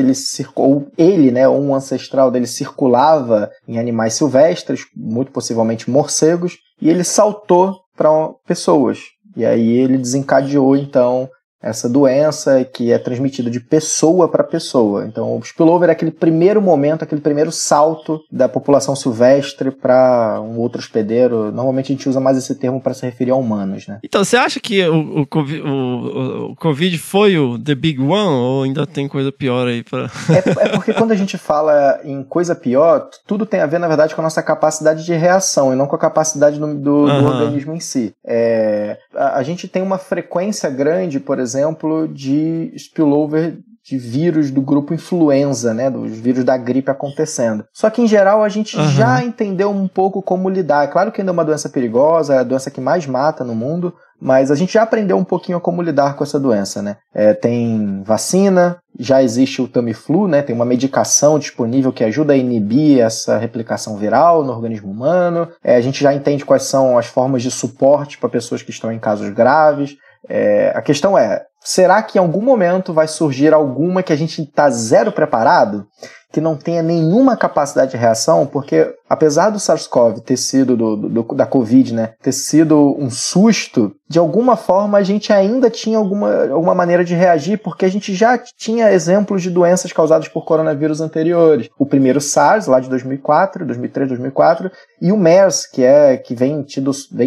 ele, né, um ancestral dele circulava em animais silvestres, muito possivelmente morcegos, e ele saltou para pessoas. E aí ele desencadeou, então, essa doença que é transmitida de pessoa para pessoa. Então, o spillover é aquele primeiro momento, aquele primeiro salto da população silvestre para um outro hospedeiro. Normalmente a gente usa mais esse termo para se referir a humanos, né? Então, você acha que o Covid foi o the big one ou ainda tem coisa pior aí? É porque quando a gente fala em coisa pior, tudo tem a ver, na verdade, com a nossa capacidade de reação e não com a capacidade do organismo em si. A gente tem uma frequência grande, por exemplo, de spillover de vírus do grupo influenza, né, dos vírus da gripe acontecendo. Só que, em geral, a gente já entendeu um pouco como lidar. É claro que ainda é uma doença perigosa, é a doença que mais mata no mundo, mas a gente já aprendeu um pouquinho a como lidar com essa doença, né? Tem vacina, já existe o Tamiflu, né? Tem uma medicação disponível que ajuda a inibir essa replicação viral no organismo humano. A gente já entende quais são as formas de suporte para pessoas que estão em casos graves. A questão é, será que em algum momento vai surgir alguma que a gente está zero preparado, que não tenha nenhuma capacidade de reação? Porque apesar do SARS-CoV ter sido, da Covid, né, ter sido um susto, de alguma forma a gente ainda tinha alguma maneira de reagir, porque a gente já tinha exemplos de doenças causadas por coronavírus anteriores. O primeiro SARS, lá de 2003, 2004, e o MERS, que vem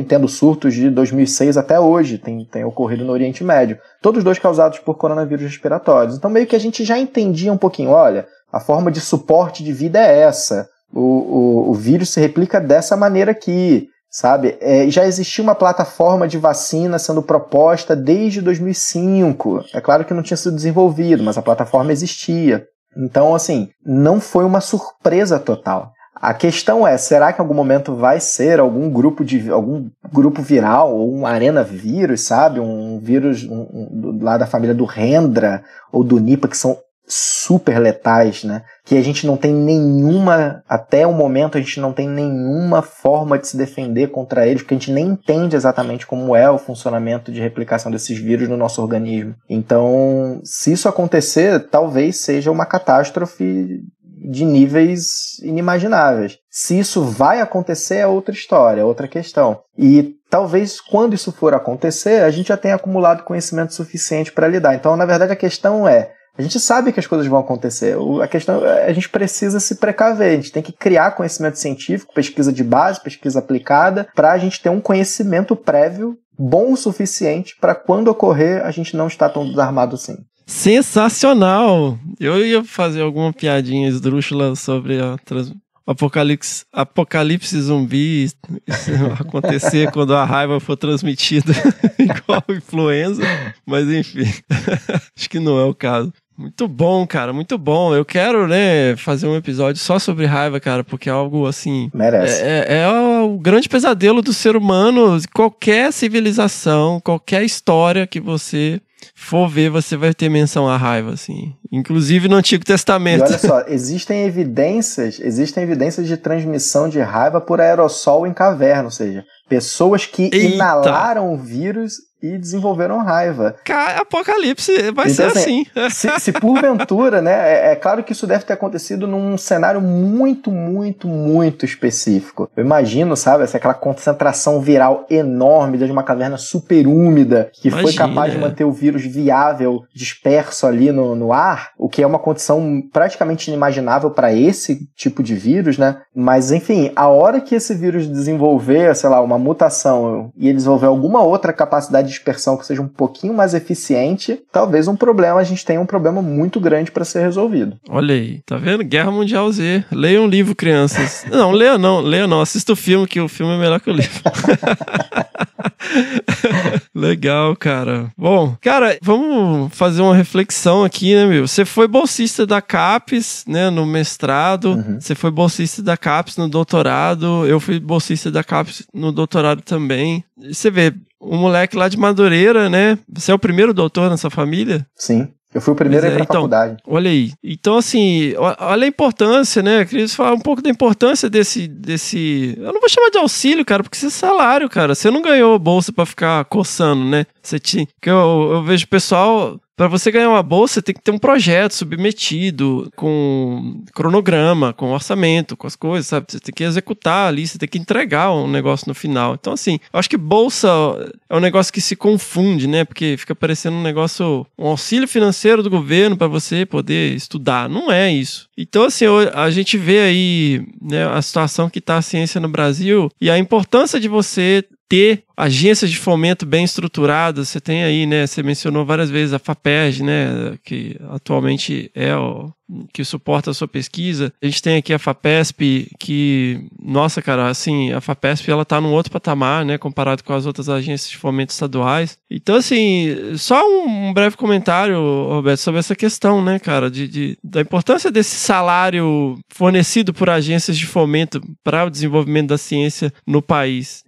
tendo surtos de 2006 até hoje, tem ocorrido no Oriente Médio. Todos dois causados por coronavírus respiratórios. Então meio que a gente já entendia um pouquinho, olha, a forma de suporte de vida é essa. O vírus se replica dessa maneira aqui, sabe? Já existia uma plataforma de vacina sendo proposta desde 2005. É claro que não tinha sido desenvolvido, mas a plataforma existia. Então, assim, não foi uma surpresa total. A questão é, será que em algum momento vai ser algum grupo viral ou um arenavírus, sabe? Um vírus lá da família do Hendra ou do Nipah, que são super letais, né? Que a gente não tem até o momento a gente não tem nenhuma forma de se defender contra eles, porque a gente nem entende exatamente como é o funcionamento de replicação desses vírus no nosso organismo. Então, se isso acontecer, talvez seja uma catástrofe de níveis inimagináveis. Se isso vai acontecer é outra história, é outra questão. E talvez quando isso for acontecer, a gente já tenha acumulado conhecimento suficiente para lidar. Então, na verdade, a questão é, a gente sabe que as coisas vão acontecer. A questão é, a gente precisa se precaver, a gente tem que criar conhecimento científico, pesquisa de base, pesquisa aplicada, para a gente ter um conhecimento prévio bom o suficiente para quando ocorrer a gente não estar tão desarmado assim. Sensacional! Eu ia fazer alguma piadinha esdrúxula sobre a apocalipse zumbi acontecer quando a raiva for transmitida igual influenza, mas enfim, acho que não é o caso. Muito bom, cara, muito bom. Eu quero, né, fazer um episódio só sobre raiva, cara, porque é algo assim... Merece. É o grande pesadelo do ser humano. Qualquer civilização, qualquer história que você for ver, você vai ter menção à raiva, assim. Inclusive no Antigo Testamento. E olha só, existem evidências de transmissão de raiva por aerossol em caverna, ou seja, pessoas que inalaram o vírus e desenvolveram raiva. Apocalipse vai ser assim. Se porventura, né, é claro que isso deve ter acontecido num cenário muito, muito, muito específico. Eu imagino, sabe, aquela concentração viral enorme de uma caverna super úmida, que foi capaz de manter o vírus viável, disperso ali no ar, o que é uma condição praticamente inimaginável para esse tipo de vírus, né? Mas, enfim, a hora que esse vírus desenvolver, sei lá, uma mutação e ele desenvolver alguma outra capacidade de dispersão que seja um pouquinho mais eficiente, talvez a gente tenha um problema muito grande para ser resolvido. Olha aí, tá vendo? Guerra Mundial Z. Leia um livro, crianças. Não, leia não. Assista o filme, que o filme é melhor que o livro. Legal, cara. Bom, cara, vamos fazer uma reflexão aqui, né, meu? Você foi bolsista da CAPES, né, no mestrado. Você foi bolsista da CAPES no doutorado. Eu fui bolsista da CAPES no doutorado também. Você vê, um moleque lá de Madureira, né? Você é o primeiro doutor na sua família? Sim. Eu fui o primeiro a ir pra faculdade. Olha aí. Então, assim, olha a importância, né? Eu queria falar um pouco da importância desse... Eu não vou chamar de auxílio, cara, porque isso é salário, cara. Você não ganhou bolsa pra ficar coçando, né? Você tinha... Eu vejo o pessoal para você ganhar uma bolsa, você tem que ter um projeto submetido com cronograma, com orçamento, com as coisas, sabe? Você tem que executar ali, você tem que entregar um negócio no final. Então, assim, eu acho que bolsa é um negócio que se confunde, né? Porque fica parecendo um negócio, um auxílio financeiro do governo para você poder estudar. Não é isso. Então, assim, a gente vê aí, né, a situação que está a ciência no Brasil e a importância de você ter agências de fomento bem estruturadas. Você tem aí, né, você mencionou várias vezes a FAPESG, né, que atualmente é o que suporta a sua pesquisa. A gente tem aqui a FAPESP, que, nossa, cara, assim, a FAPESP, ela tá num outro patamar, né, comparado com as outras agências de fomento estaduais. Então, assim, só um breve comentário, Roberto, sobre essa questão, né, cara, da importância desse salário fornecido por agências de fomento para o desenvolvimento da ciência no país.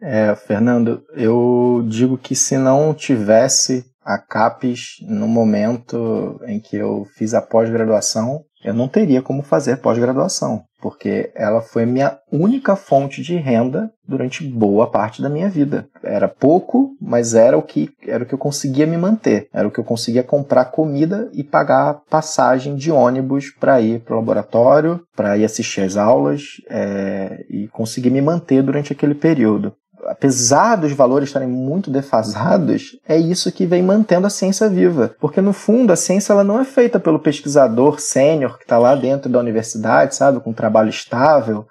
Fernando, eu digo que se não tivesse a CAPES no momento em que eu fiz a pós-graduação, eu não teria como fazer pós-graduação, porque ela foi minha única fonte de renda durante boa parte da minha vida. Era pouco, mas era o que eu conseguia me manter. Era o que eu conseguia comprar comida e pagar passagem de ônibus para ir para o laboratório, para ir assistir às aulas e conseguir me manter durante aquele período. Apesar dos valores estarem muito defasados, é isso que vem mantendo a ciência viva. Porque, no fundo, a ciência ela não é feita pelo pesquisador sênior que está lá dentro da universidade, sabe, com um trabalho estável,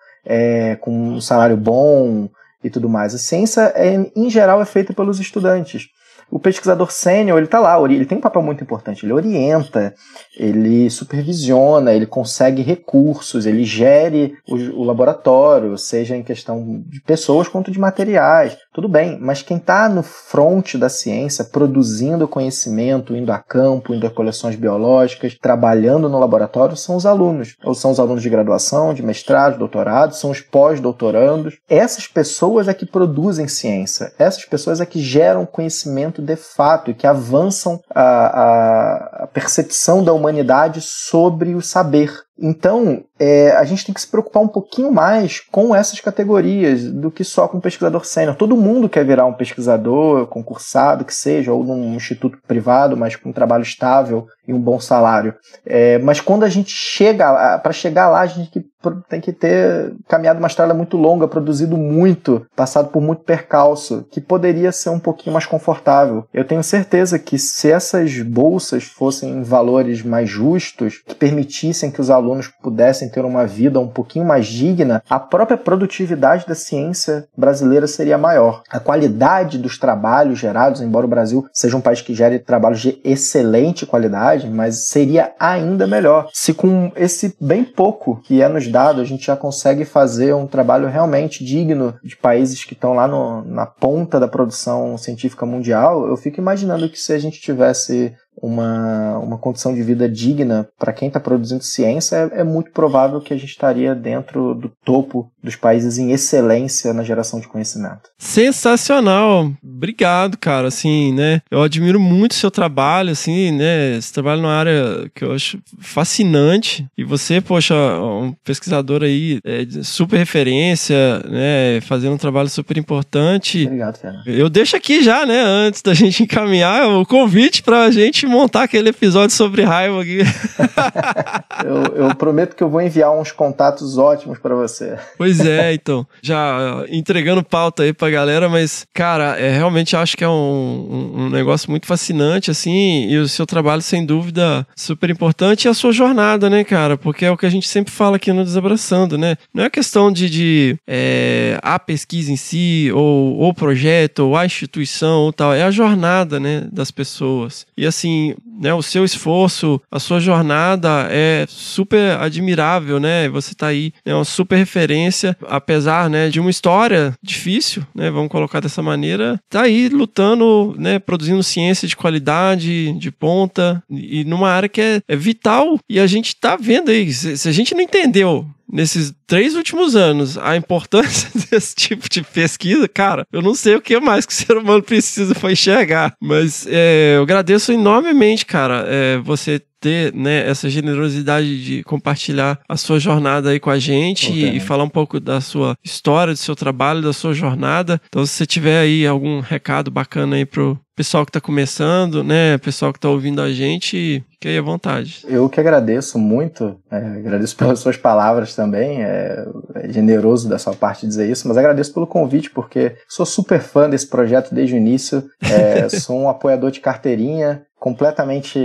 com um salário bom e tudo mais. A ciência, em geral, é feita pelos estudantes. O pesquisador sênior, ele está lá, ele tem um papel muito importante, ele orienta, ele supervisiona, ele consegue recursos, ele gere o laboratório, seja em questão de pessoas quanto de materiais, tudo bem, mas quem está no fronte da ciência, produzindo conhecimento, indo a campo, indo a coleções biológicas, trabalhando no laboratório, são os alunos, ou são os alunos de graduação, de mestrado, de doutorado, são os pós-doutorandos. Essas pessoas é que produzem ciência, essas pessoas é que geram conhecimento de fato e que avançam a percepção da humanidade sobre o saber. Então, a gente tem que se preocupar um pouquinho mais com essas categorias do que só com o pesquisador sênior. Todo mundo quer virar um pesquisador concursado, que seja, ou num instituto privado, mas com um trabalho estável e um bom salário. Mas quando a gente para chegar lá, a gente tem que ter caminhado uma estrada muito longa, produzido muito, passado por muito percalço, que poderia ser um pouquinho mais confortável. Eu tenho certeza que se essas bolsas fossem em valores mais justos, que permitissem que os alunos pudessem ter uma vida um pouquinho mais digna, a própria produtividade da ciência brasileira seria maior. A qualidade dos trabalhos gerados, embora o Brasil seja um país que gere trabalhos de excelente qualidade, mas seria ainda melhor se com esse bem pouco que é nos dado, a gente já consegue fazer um trabalho realmente digno de países que estão lá na ponta da produção científica mundial. Eu fico imaginando que se a gente tivesse uma condição de vida digna para quem está produzindo ciência, é muito provável que a gente estaria dentro do topo dos países em excelência na geração de conhecimento. Sensacional! Obrigado, cara, assim, né? Eu admiro muito o seu trabalho, assim, né? Você trabalha numa área que eu acho fascinante e você, poxa, um pesquisador aí de super referência, né? Fazendo um trabalho super importante. Obrigado, Fernando. Eu deixo aqui já, né? Antes da gente encaminhar o convite pra gente montar aquele episódio sobre raiva aqui. eu prometo que eu vou enviar uns contatos ótimos pra você. Pois é, então. Já entregando pauta aí pra galera, mas, cara, realmente acho que é um negócio muito fascinante, assim, e o seu trabalho, sem dúvida, super importante, e a sua jornada, né, cara? Porque é o que a gente sempre fala aqui no Desabraçando, né? Não é questão de a pesquisa em si, ou o projeto, ou a instituição, ou tal, é a jornada, né, das pessoas. E, assim, né, o seu esforço, a sua jornada é super admirável, né? Você tá aí, é uma super referência, apesar, né, de uma história difícil, né? Vamos colocar dessa maneira, tá aí lutando, né, produzindo ciência de qualidade, de ponta, e numa área que é vital, e a gente tá vendo aí, se a gente não entendeu nesses 3 últimos anos a importância desse tipo de pesquisa, cara, eu não sei o que mais que o ser humano precisa para enxergar, mas eu agradeço enormemente, cara, você ter, né, essa generosidade de compartilhar a sua jornada aí com a gente e falar um pouco da sua história, do seu trabalho, da sua jornada. Então, se você tiver aí algum recado bacana aí pro pessoal que tá começando, né, pessoal que tá ouvindo a gente, fique aí à vontade. Eu que agradeço muito, agradeço pelas suas palavras também, é generoso da sua parte dizer isso, mas agradeço pelo convite, porque sou super fã desse projeto desde o início, sou um apoiador de carteirinha, completamente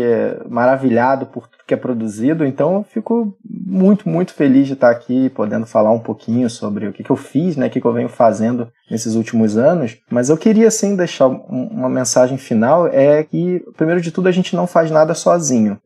maravilhado por tudo que é produzido, então eu fico muito, muito feliz de estar aqui, podendo falar um pouquinho sobre o que eu fiz, né, o que eu venho fazendo nesses últimos anos, mas eu queria sim deixar uma mensagem final, que primeiro de tudo a gente não faz nada sozinho,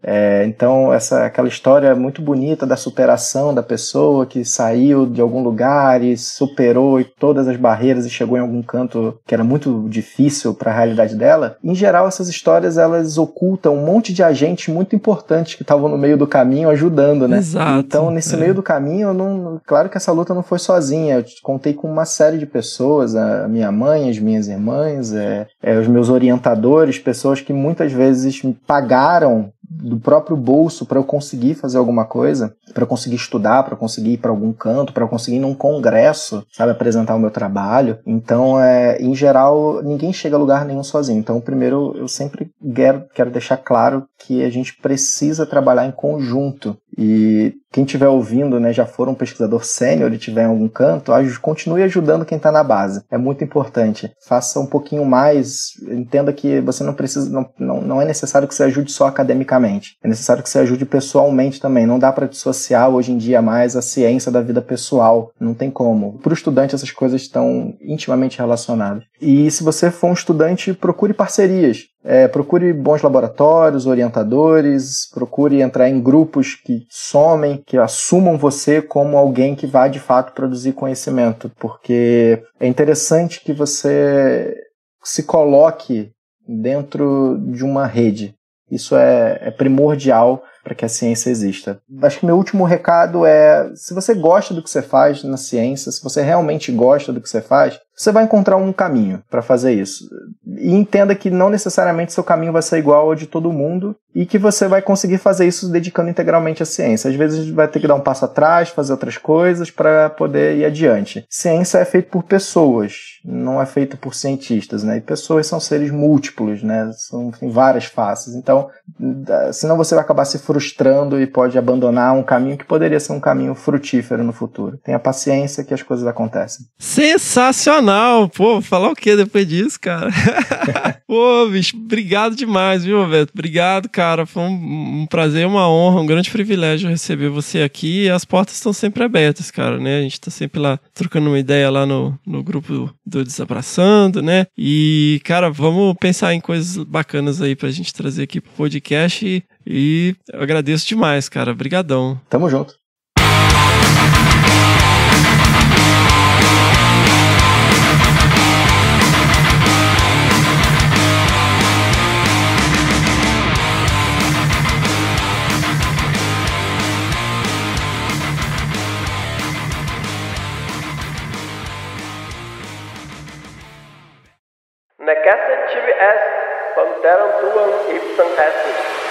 então aquela história muito bonita da superação da pessoa que saiu de algum lugar e superou todas as barreiras e chegou em algum canto que era muito difícil para a realidade dela, em geral essas histórias elas ocultam um monte de agentes muito importantes que estavam no meio do caminho ajudando, né? Exato. Então, nesse meio do caminho, claro que essa luta não foi sozinha, eu contei com uma série de pessoas, a minha mãe, as minhas irmãs, os meus orientadores, pessoas que muitas vezes me pagaram do próprio bolso para eu conseguir fazer alguma coisa, para eu conseguir estudar, para eu conseguir ir para algum canto, para eu conseguir ir num congresso, sabe, apresentar o meu trabalho. Então, em geral, ninguém chega a lugar nenhum sozinho. Então, primeiro, eu sempre quero deixar claro que a gente precisa trabalhar em conjunto. E quem estiver ouvindo, né, já for um pesquisador sênior e estiver em algum canto, continue ajudando quem está na base. É muito importante. Faça um pouquinho mais, entenda que você não precisa, não é necessário que você ajude só academicamente. É necessário que você ajude pessoalmente também. Não dá para dissociar hoje em dia mais a ciência da vida pessoal. Não tem como. Para o estudante, essas coisas estão intimamente relacionadas. E se você for um estudante, procure parcerias. Procure bons laboratórios, orientadores, procure entrar em grupos que somem, que assumam você como alguém que vai de fato produzir conhecimento, porque é interessante que você se coloque dentro de uma rede. Isso é primordial para que a ciência exista. Acho que meu último recado se você gosta do que você faz na ciência, se você realmente gosta do que você faz, você vai encontrar um caminho para fazer isso. E entenda que não necessariamente seu caminho vai ser igual ao de todo mundo e que você vai conseguir fazer isso dedicando integralmente à ciência. Às vezes vai ter que dar um passo atrás, fazer outras coisas para poder ir adiante. Ciência é feita por pessoas, não é feita por cientistas, né? E pessoas são seres múltiplos, né? Tem várias faces. Então, senão você vai acabar se frustrando e pode abandonar um caminho que poderia ser um caminho frutífero no futuro. Tenha paciência que as coisas acontecem. Sensacional! Pô, falar o que depois disso, cara? Pô, bicho, obrigado demais, viu, Roberto? Obrigado, cara. Foi um prazer, uma honra, um grande privilégio receber você aqui. E as portas estão sempre abertas, cara, né? A gente tá sempre lá trocando uma ideia lá no grupo do Desabraçando, né? E, cara, vamos pensar em coisas bacanas aí pra gente trazer aqui pro podcast. E eu agradeço demais, cara. Obrigadão. Tamo junto. Nekesset tive est, panteram tuam ipsam estis.